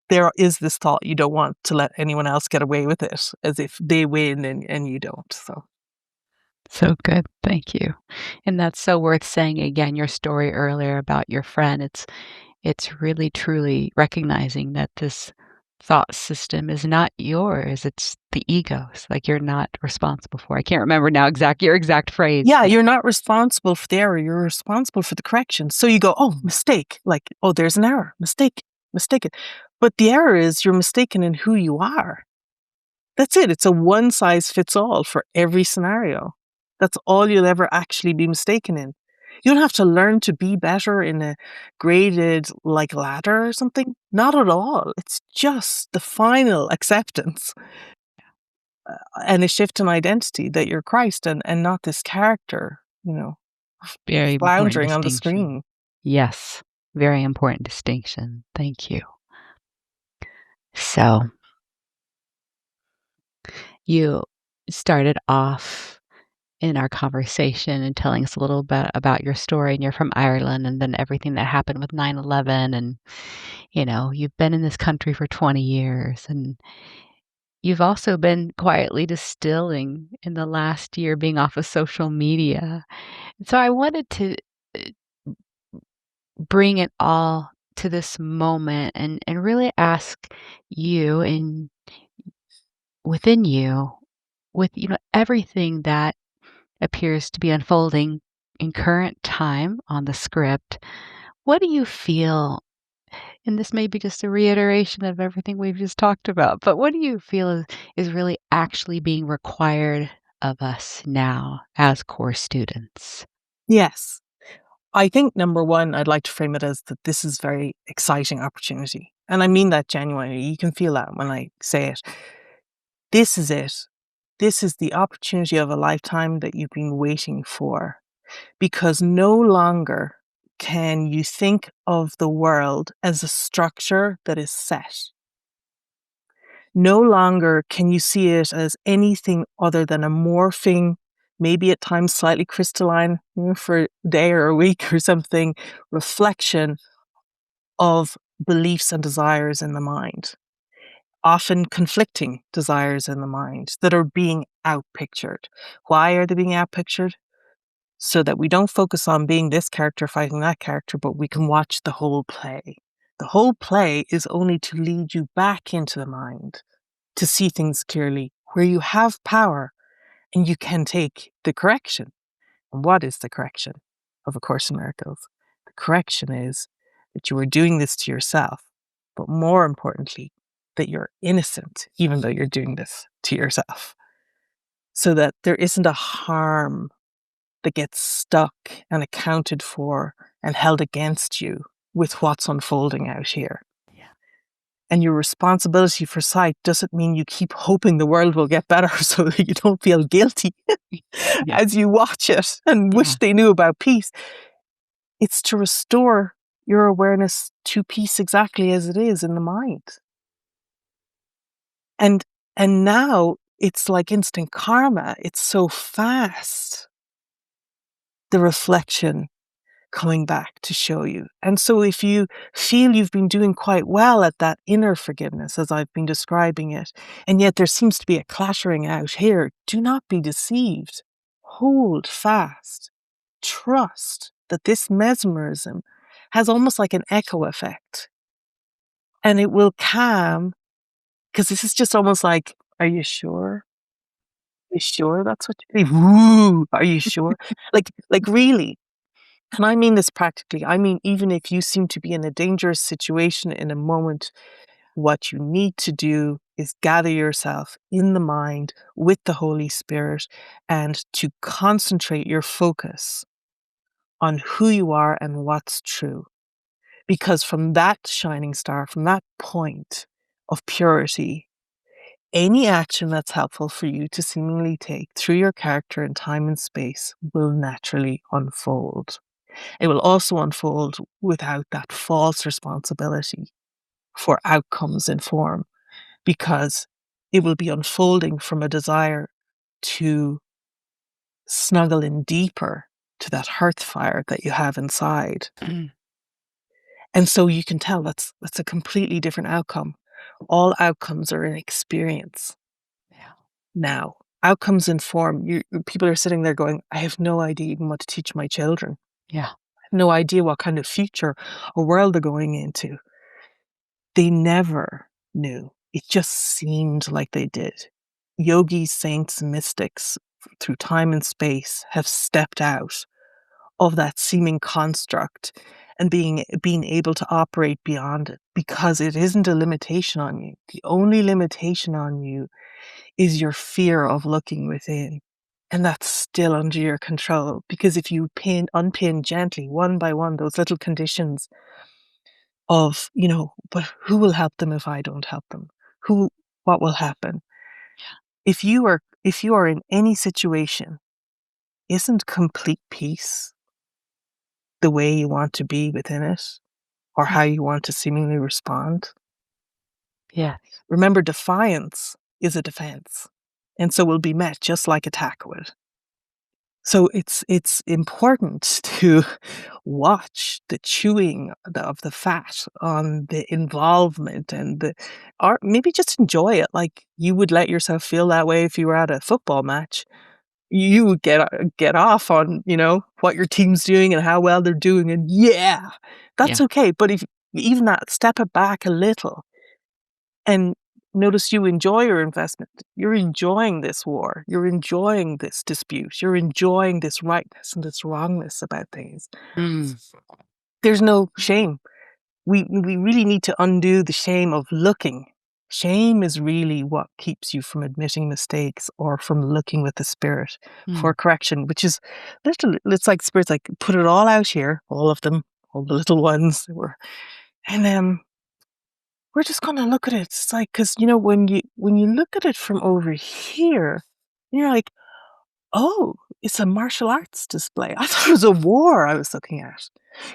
there is this thought you don't want to let anyone else get away with it, as if they win and you don't. So So good. Thank you. And that's so worth saying again, your story earlier about your friend. It's really truly recognizing that this thought system is not yours. It's the ego's. Like you're not responsible for. I can't remember now your exact phrase. yeah, you're not responsible for the error. You're responsible for the correction. So you go, oh, mistake. Like, oh, there's an error. Mistake. Mistaken. But the error is you're mistaken in who you are. That's it. It's a one size fits all for every scenario. That's all you'll ever actually be mistaken in. You don't have to learn to be better in a graded like ladder or something. Not at all. It's just the final acceptance and a shift in identity that you're Christ and not this character, Very important floundering on the distinction. screen. Yes. Very important distinction. Thank you. So you started off in our conversation and telling us a little bit about your story, and you're from Ireland, and then everything that happened with 9/11, and you've been in this country for 20 years, and you've also been quietly distilling in the last year being off of social media. So I wanted to uh, bring it all to this moment and really ask you and within you with everything that appears to be unfolding in current time on the script. What do you feel? And this may be just a reiteration of everything we've just talked about, but what do you feel is really actually being required of us now as core students? Yes. I think number one, I'd like to frame it as that this is very exciting opportunity. And I mean that genuinely. You can feel that when I say it. This is it. This is the opportunity of a lifetime that you've been waiting for. Because no longer can you think of the world as a structure that is set. No longer can you see it as anything other than a morphing, maybe at times slightly crystalline, for a day or a week or something, reflection of beliefs and desires in the mind, often conflicting desires in the mind that are being outpictured. Why are they being outpictured? So that we don't focus on being this character fighting that character, but we can watch the whole play. The whole play is only to lead you back into the mind, to see things clearly, where you have power and you can take the correction. And what is the correction of A Course in Miracles? The correction is that you are doing this to yourself, but more importantly, that you're innocent, even though you're doing this to yourself. So that there isn't a harm that gets stuck and accounted for and held against you with what's unfolding out here. Yeah. And your responsibility for sight doesn't mean you keep hoping the world will get better so that you don't feel guilty as you watch it and wish they knew about peace. It's to restore your awareness to peace exactly as it is in the mind. And now it's like instant karma. It's so fast. The reflection coming back to show you. And so if you feel you've been doing quite well at that inner forgiveness, as I've been describing it, and yet there seems to be a clattering out here, do not be deceived. Hold fast. Trust that this mesmerism has almost like an echo effect. And it will calm, because this is just almost like, are you sure? Are you sure that's what you think? Woo, are you sure? like really. And I mean this practically. I mean, even if you seem to be in a dangerous situation in a moment, what you need to do is gather yourself in the mind with the Holy Spirit and to concentrate your focus on who you are and what's true. Because from that shining star, from that point of purity, any action that's helpful for you to seemingly take through your character in time and space will naturally unfold. It will also unfold without that false responsibility for outcomes in form, because it will be unfolding from a desire to snuggle in deeper to that hearth fire that you have inside. And so you can tell that's a completely different outcome. All outcomes are an experience. Yeah. Now, outcomes inform you. People are sitting there going, I have no idea even what to teach my children. Yeah. No idea what kind of future or world they're going into. They never knew. It just seemed like they did. Yogis, saints, mystics through time and space have stepped out of that seeming construct and being able to operate beyond it, because it isn't a limitation on you. The only limitation on you is your fear of looking within. And that's still under your control, because if you unpin gently one by one those little conditions of, but who will help them if I don't help them? What will happen? If you are in any situation, isn't complete peace the way you want to be within it, or Yeah. how you want to seemingly respond? Yes. Remember, defiance is a defense, and so will be met just like attack would. So it's important to watch the chewing of the fat on the involvement, or maybe just enjoy it like you would let yourself feel that way if you were at a football match. You would get off on, what your team's doing and how well they're doing, and yeah, that's Yeah. okay. But if even that, step it back a little and notice you enjoy your investment. You're enjoying this war. You're enjoying this dispute. You're enjoying this rightness and this wrongness about things. Mm. There's no shame. We really need to undo the shame of looking. Shame is really what keeps you from admitting mistakes or from looking with the spirit for Mm. correction, which is it's like spirit's like, put it all out here, all of them, all the little ones. And we're just gonna look at it. It's like, because when you look at it from over here, you're like, oh, it's a martial arts display. I thought it was a war I was looking at.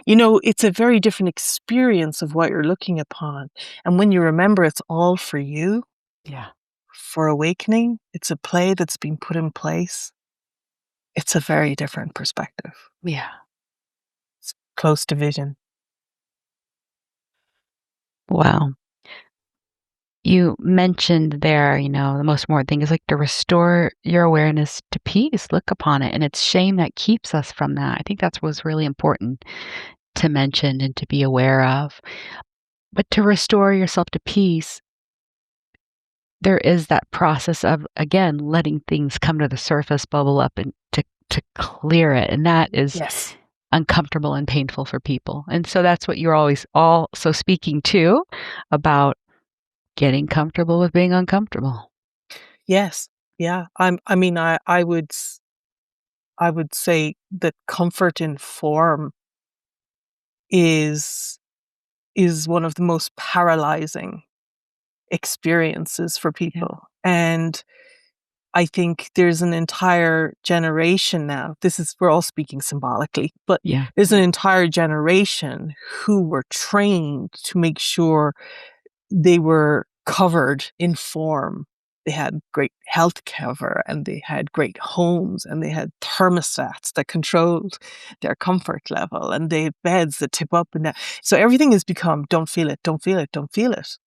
It's a very different experience of what you're looking upon. And when you remember it's all for you, Yeah. for awakening, it's a play that's been put in place. It's a very different perspective. Yeah. It's close to vision. Wow. You mentioned there, the most important thing is like to restore your awareness to peace, look upon it. And it's shame that keeps us from that. I think that's what's really important to mention and to be aware of. But to restore yourself to peace, there is that process of, again, letting things come to the surface, bubble up, and to clear it. And that is Yes. uncomfortable and painful for people. And so that's what you're always also speaking to about getting comfortable with being uncomfortable. Yes. Yeah. I would say that comfort in form is one of the most paralyzing experiences for Yeah. people. And I think there's an entire generation now. We're all speaking symbolically, but Yeah. there's an entire generation who were trained to make sure they were covered in form. They had great health cover, and they had great homes, and they had thermostats that controlled their comfort level, and they had beds that tip up and down. So everything has become, don't feel it, don't feel it, don't feel it.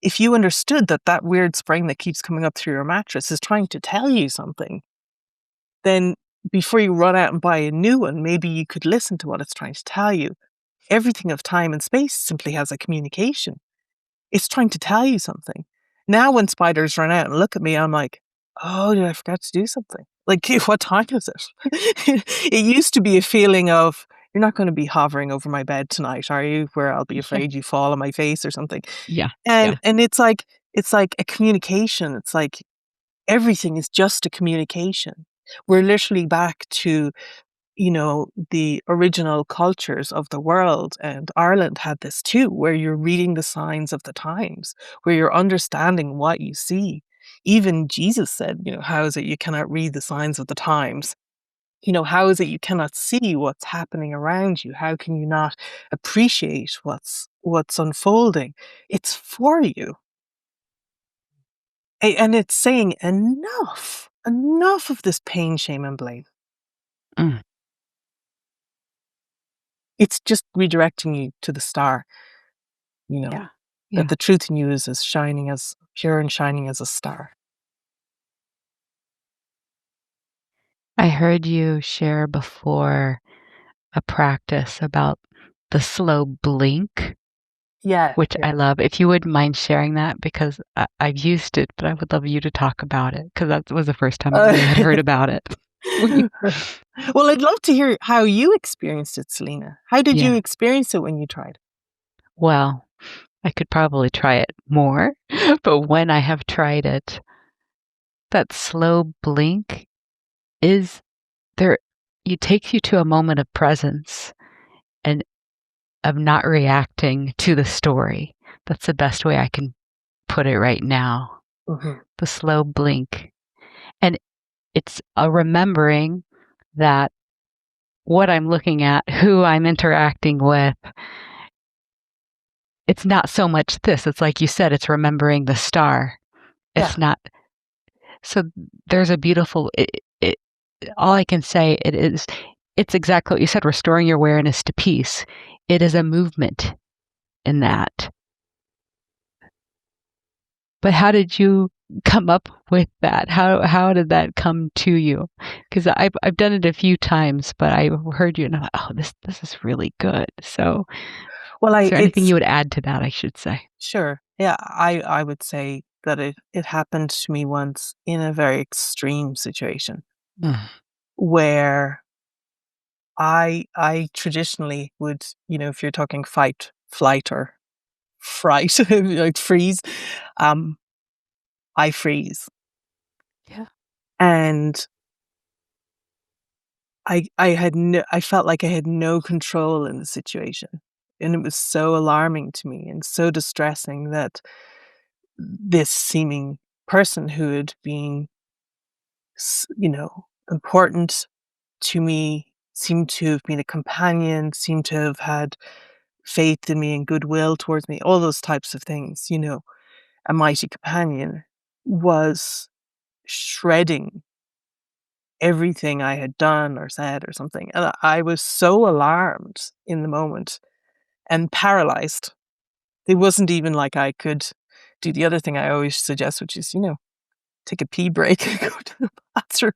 If you understood that weird spring that keeps coming up through your mattress is trying to tell you something, then before you run out and buy a new one, maybe you could listen to what it's trying to tell you. Everything of time and space simply has a communication. It's trying to tell you something. Now when spiders run out and look at me, I'm like, "Oh, did I forget to do something?" Like, what time is it? It used to be a feeling of, "You're not gonna be hovering over my bed tonight, are you? Where I'll be Yeah. afraid you fall on my face or something." Yeah. And Yeah. and it's like a communication. It's like everything is just a communication. We're literally back to, the original cultures of the world, and Ireland had this too, where you're reading the signs of the times, where you're understanding what you see. Even Jesus said, how is it you cannot read the signs of the times? How is it you cannot see what's happening around you? How can you not appreciate what's unfolding? It's for you. And it's saying enough of this pain, shame, and blame. Mm. it's just redirecting you to the star, Yeah. that Yeah. the truth in you is as shining as pure and shining as a star. I heard you share before a practice about the slow blink, Yeah, which I yeah. love. If you wouldn't mind sharing that, because I've used it, but I would love you to talk about it because that was the first time I really had heard about it. When you, Well, I'd love to hear how you experienced it, Celina. How did you yeah. experience it when you tried? Well, I could probably try it more, but when I have tried it, that slow blink is there. It takes you to a moment of presence and of not reacting to the story. That's the best way I can put it right now. Mhm. The slow blink. And it's a remembering that what I'm looking at, who I'm interacting with, it's not so much this. It's like you said, it's remembering the star. Yeah. It's not. So there's a beautiful, all I can say it is, it's exactly what you said, restoring your awareness to peace. It is a movement in that. But how did you come up with that? How did that come to you? Because I've done it a few times, but I heard you and I'm like, oh, this is really good. So, Well, is there anything it's you would add to that? I should say. sure. Yeah, I would say that it happened to me once in a very extreme situation Mm. where I traditionally would, if you're talking fight, flight, or fright, like freeze, um, I freeze. Yeah. And I felt like I had no control in the situation. And it was so alarming to me and so distressing that this seeming person who had been, important to me, seemed to have been a companion, seemed to have had faith in me and goodwill towards me, all those types of things, a mighty companion, was shredding everything I had done or said or something. And I was so alarmed in the moment and paralyzed. It wasn't even like I could do the other thing I always suggest, which is, take a pee break and go to the bathroom,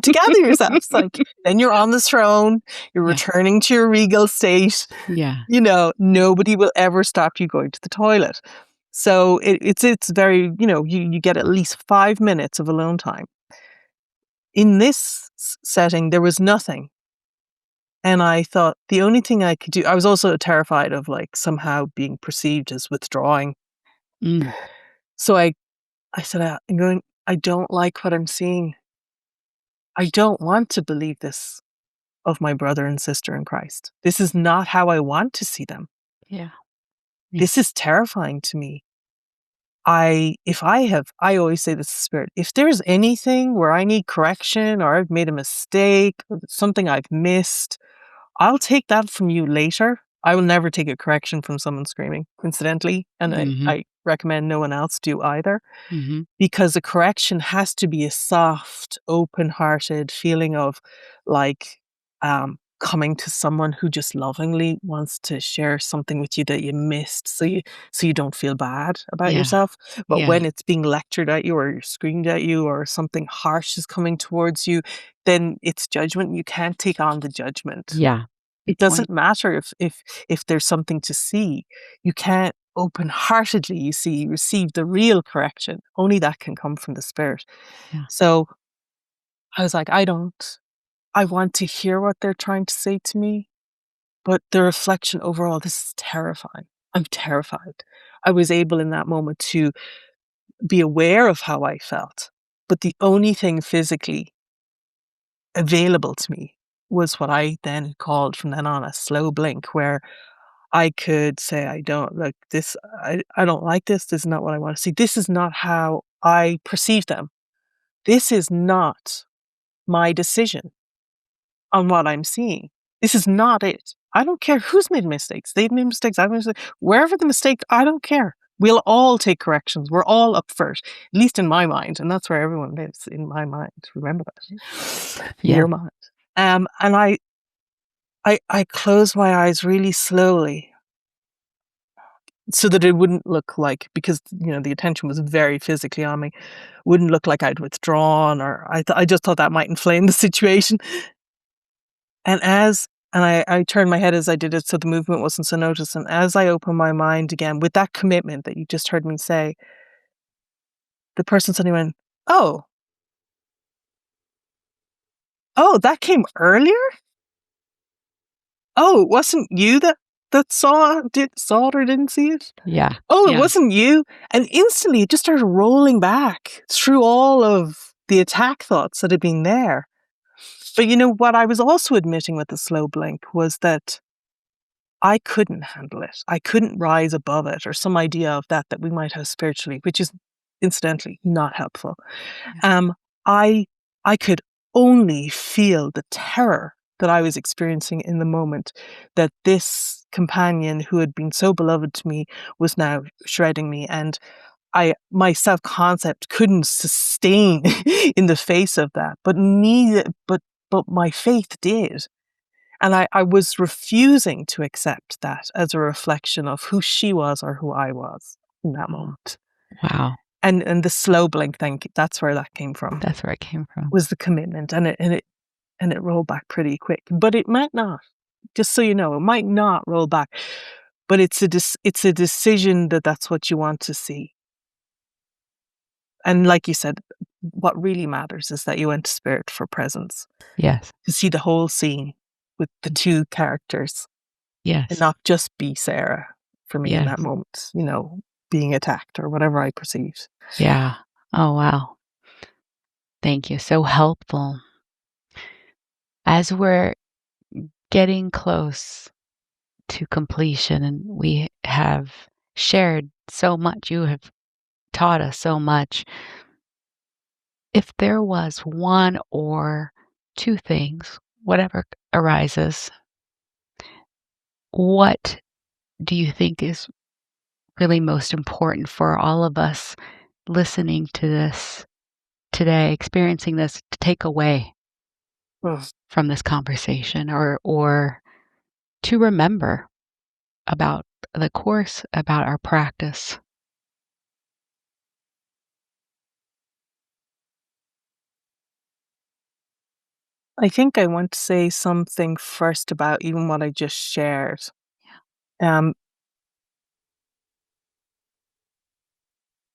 to gather yourself. It's like, then you're on the throne, you're Yeah. returning to your regal state, Yeah. nobody will ever stop you going to the toilet. So it's very, you get at least 5 minutes of alone time. In this setting, there was nothing. And I thought the only thing I could do, I was also terrified of like somehow being perceived as withdrawing. Mm. So I said, I'm going, I don't like what I'm seeing. I don't want to believe this of my brother and sister in Christ. This is not how I want to see them. Yeah. Yeah. This is terrifying to me. I always say this to Spirit, if there's anything where I need correction or I've made a mistake or something I've missed, I'll take that from you later. I will never take a correction from someone screaming, incidentally, and Mm-hmm. I recommend no one else do either. Mm-hmm. Because a correction has to be a soft, open-hearted feeling of like coming to someone who just lovingly wants to share something with you that you missed, so you don't feel bad about Yeah. yourself. But Yeah. when it's being lectured at you or screamed at you or something harsh is coming towards you, then it's judgment. You can't take on the judgment. Yeah. It Good point. doesn't matter if there's something to see. You can't open-heartedly, receive the real correction. Only that can come from the Spirit. Yeah. So I was like, I want to hear what they're trying to say to me, but the reflection overall, this is terrifying. I'm terrified. I was able in that moment to be aware of how I felt, but the only thing physically available to me was what I then called from then on a slow blink, where I could say, I don't like this. I don't like this. This is not what I want to see. This is not how I perceive them. This is not my decision on what I'm seeing. This is not it. I don't care who's made mistakes. They've made mistakes. I've made mistakes. Wherever the mistake, I don't care. We'll all take corrections. We're all up for it, at least in my mind. And that's where everyone lives, in my mind. Remember that. Yeah. Your mind. And I closed my eyes really slowly so that it wouldn't look like, because, the attention was very physically on me, wouldn't look like I'd withdrawn, or I just thought that might inflame the situation. And I turned my head as I did it so the movement wasn't so noticed, and as I opened my mind again with that commitment that you just heard me say, the person suddenly went, "Oh, oh, that came earlier? Oh, it wasn't you that saw it or didn't see it? Yeah. Oh, it Yeah. wasn't you?" And instantly it just started rolling back through all of the attack thoughts that had been there. But what I was also admitting with the slow blink was that I couldn't handle it. I couldn't rise above it, or some idea of that we might have spiritually, which is incidentally not helpful. Yeah. I I could only feel the terror that I was experiencing in the moment, that this companion who had been so beloved to me was now shredding me, and my self-concept couldn't sustain in the face of that, but my faith did. And I was refusing to accept that as a reflection of who she was or who I was in that moment. Wow. And the slow blink thing, that's where that came from, That's where it came from. was the commitment, and it rolled back pretty quick. But it might not. Just so you know, it might not roll back. But it's a decision that that's what you want to see. And like you said, what really matters is that you went to spirit for presence, Yes. to see the whole scene with the two characters, and Yes. not just be Sarah for me in Yes. that moment, being attacked or whatever I perceived. Yeah. Oh, wow. Thank you. So helpful. As we're getting close to completion and we have shared so much, you have taught us so much. If there was one or two things, whatever arises, what do you think is really most important for all of us listening to this today, experiencing this, to take away Ugh. from this conversation, or to remember about the course, about our practice? I think I want to say something first about even what I just shared. Um,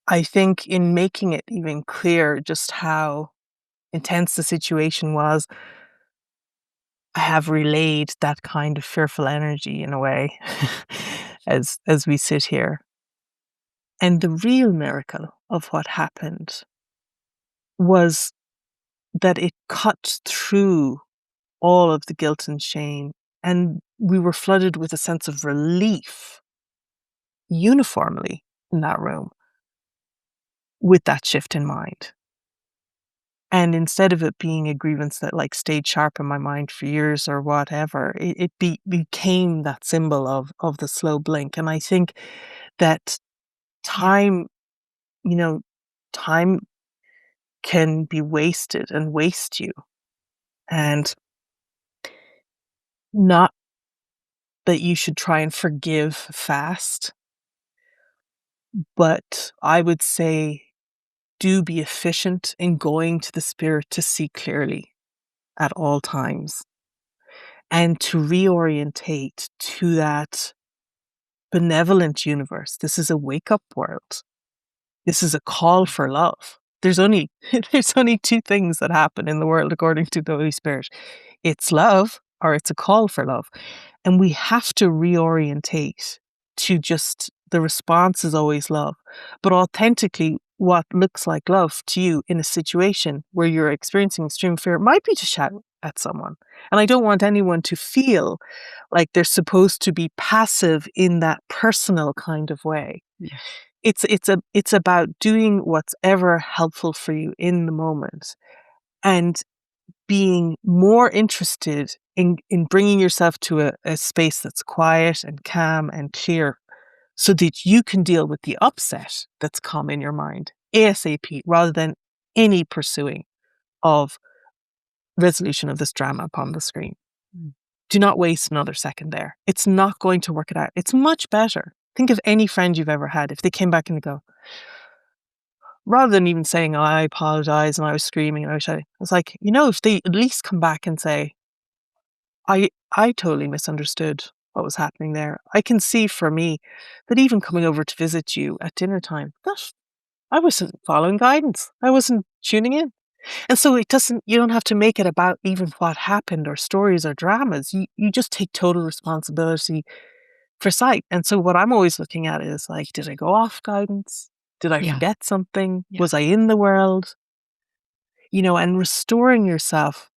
I think in making it even clearer just how intense the situation was, I have relayed that kind of fearful energy in a way as we sit here. And the real miracle of what happened was that it cut through all of the guilt and shame, and we were flooded with a sense of relief uniformly in that room with that shift in mind. And instead of it being a grievance that stayed sharp in my mind for years or whatever, it became that symbol of the slow blink. And I think that time, you know, time can be wasted and waste you. And not that you should try and forgive fast, but I would say do be efficient in going to the spirit to see clearly at all times, and to reorientate to that benevolent universe. This is a wake up world. This is a call for love. There's only there's only two things that happen in the world according to the Holy Spirit. It's love, or it's a call for love. And we have to reorientate to just the response is always love. But authentically, what looks like love to you in a situation where you're experiencing extreme fear might be to shout at someone. And I don't want anyone to feel like they're supposed to be passive in that personal kind of way. Yeah. It's about doing what's ever helpful for you in the moment, and being more interested in bringing yourself to a space that's quiet and calm and clear, so that you can deal with the upset that's come in your mind ASAP, rather than any pursuing of resolution of this drama upon the screen. Mm. do not waste another second there. It's not going to work it out. It's much better. Think of any friend you've ever had. If they came back and they go, rather than even saying, oh, I apologize and I was screaming and I was shouting, it's like, if they at least come back and say, I totally misunderstood what was happening there. I can see for me that even coming over to visit you at dinner time, that I wasn't following guidance. I wasn't tuning in. And so you don't have to make it about even what happened or stories or dramas. You just take total responsibility for sight. And so what I'm always looking at is like, did I go off guidance? Did I Yeah. forget something? Yeah. Was I in the world? And restoring yourself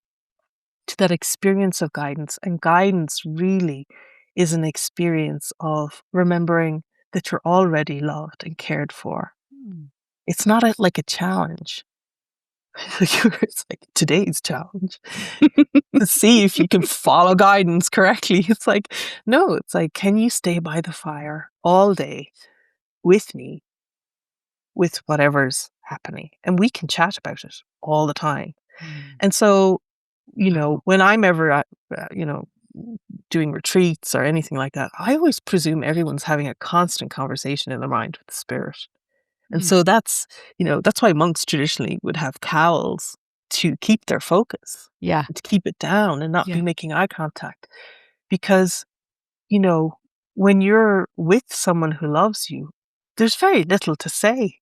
to that experience of guidance. And guidance really is an experience of remembering that you're already loved and cared for. Mm. It's not like a challenge. It's like today's challenge to see if you can follow guidance correctly. It's like, no, it's like, can you stay by the fire all day with me with whatever's happening? And we can chat about it all the time. Mm. And so, Wow. when I'm ever, doing retreats or anything like that, I always presume everyone's having a constant conversation in their mind with the spirit. And Mm. so that's why monks traditionally would have cowls to keep their focus, Yeah. to keep it down and not be Yeah. making eye contact. Because, when you're with someone who loves you, there's very little to say.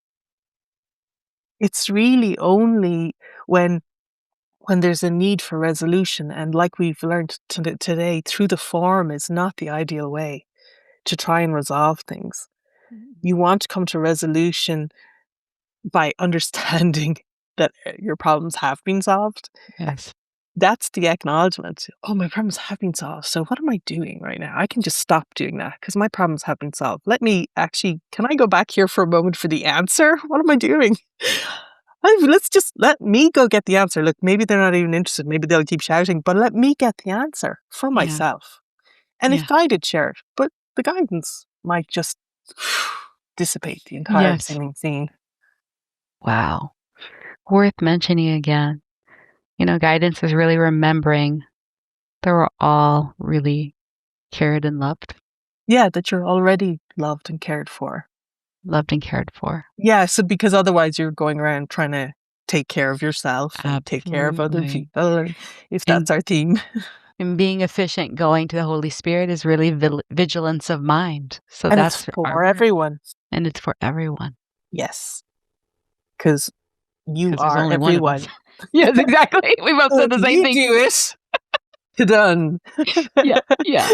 It's really only when there's a need for resolution, and like we've learned today, through the form is not the ideal way to try and resolve things. Mm. You want to come to resolution by understanding that your problems have been solved. Yes. That's the acknowledgement. Oh, my problems have been solved. So what am I doing right now? I can just stop doing that because my problems have been solved. Can I go back here for a moment for the answer? What am I doing? Let's just let me go get the answer. Look, maybe they're not even interested. Maybe they'll keep shouting, but let me get the answer for Yeah. myself. And if Yeah. guided, share it. But the guidance might just dissipate the entire Yes. seeming scene. Wow. Worth mentioning again. Guidance is really remembering that we're all really cared and loved. Yeah, that you're already loved and cared for. Loved and cared for. Yeah, so because otherwise you're going around trying to take care of yourself and take care of other Absolutely. people, and if And that's our theme. and being efficient going to the Holy Spirit is really vigilance of mind. So And it's that's for our, everyone. and it's for everyone Yes, because you because there's are only one of us. everyone. Yes, exactly. We both So said if the same you thing. do it, you're done. Yeah, yeah.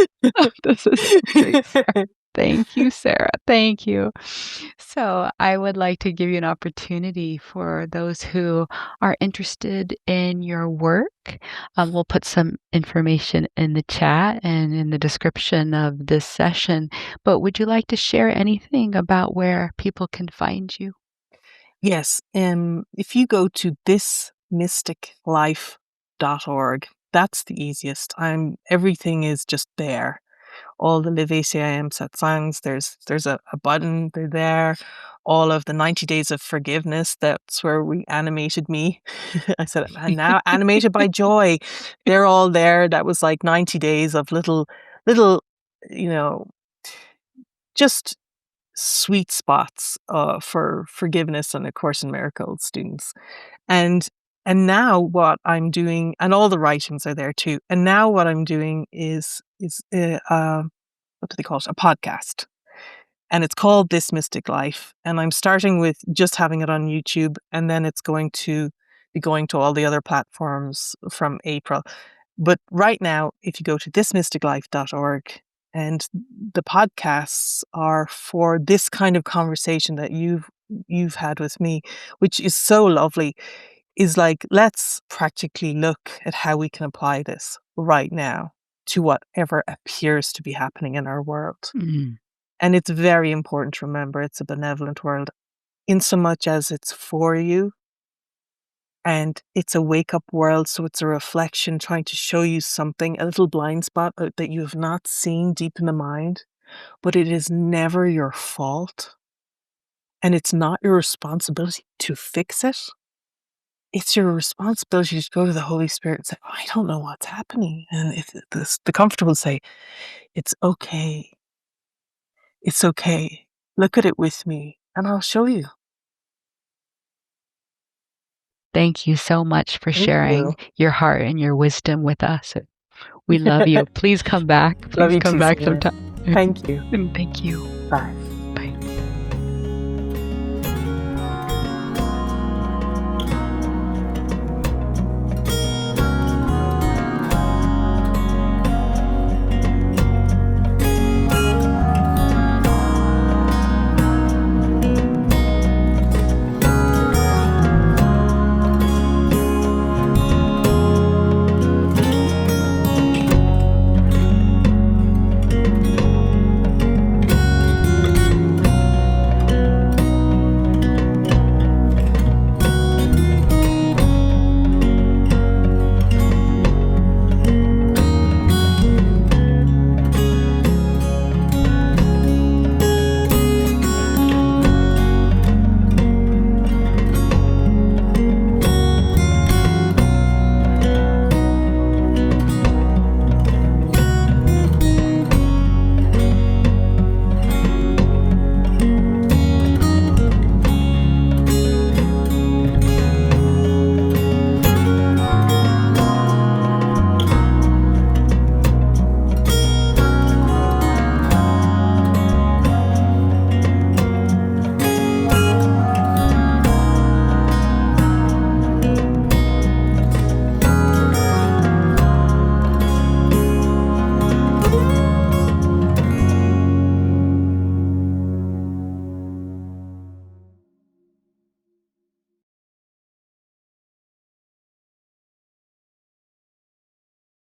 This is so great, Sarah. Thank you, Sarah. Thank you. So, I would like to give you an opportunity for those who are interested in your work. We'll put some information in the chat and in the description of this session. But would you like to share anything about where people can find you? Yes, if you go to thismysticlife.org, that's the easiest. Everything is just there. All the Live ACIM satsangs, there's a button, they're there. All of the 90 days of forgiveness, that's where we animated me. I said, I'm now animated by joy. They're all there. That was like 90 days of little, you know, just sweet spots for forgiveness and A Course in Miracles students. And now what I'm doing, and all the writings are there too. And now what I'm doing is what do they call it? A podcast. And it's called This Mystic Life. And I'm starting with just having it on YouTube, and then it's going to be going to all the other platforms from April. But right now, if you go to thismysticlife.org, and the podcasts are for this kind of conversation that you've had with me, which is so lovely, is like, let's practically look at how we can apply this right now to whatever appears to be happening in our world. Mm. And it's very important to remember it's a benevolent world, in so much as it's for you, and it's a wake-up world, so it's a reflection trying to show you something, a little blind spot that you have not seen deep in the mind, but it is never your fault, and it's not your responsibility to fix it. it's your responsibility to go to the Holy Spirit and say, "Oh, I don't know what's happening." And if the comfortable say, "It's okay. It's okay. Look at it with me, and I'll show you." Thank you so much for Thank you. sharing your heart and your wisdom with us. We love you. Please come back. Love Please you come too, back Celina. sometime. Thank you. And thank you. Bye.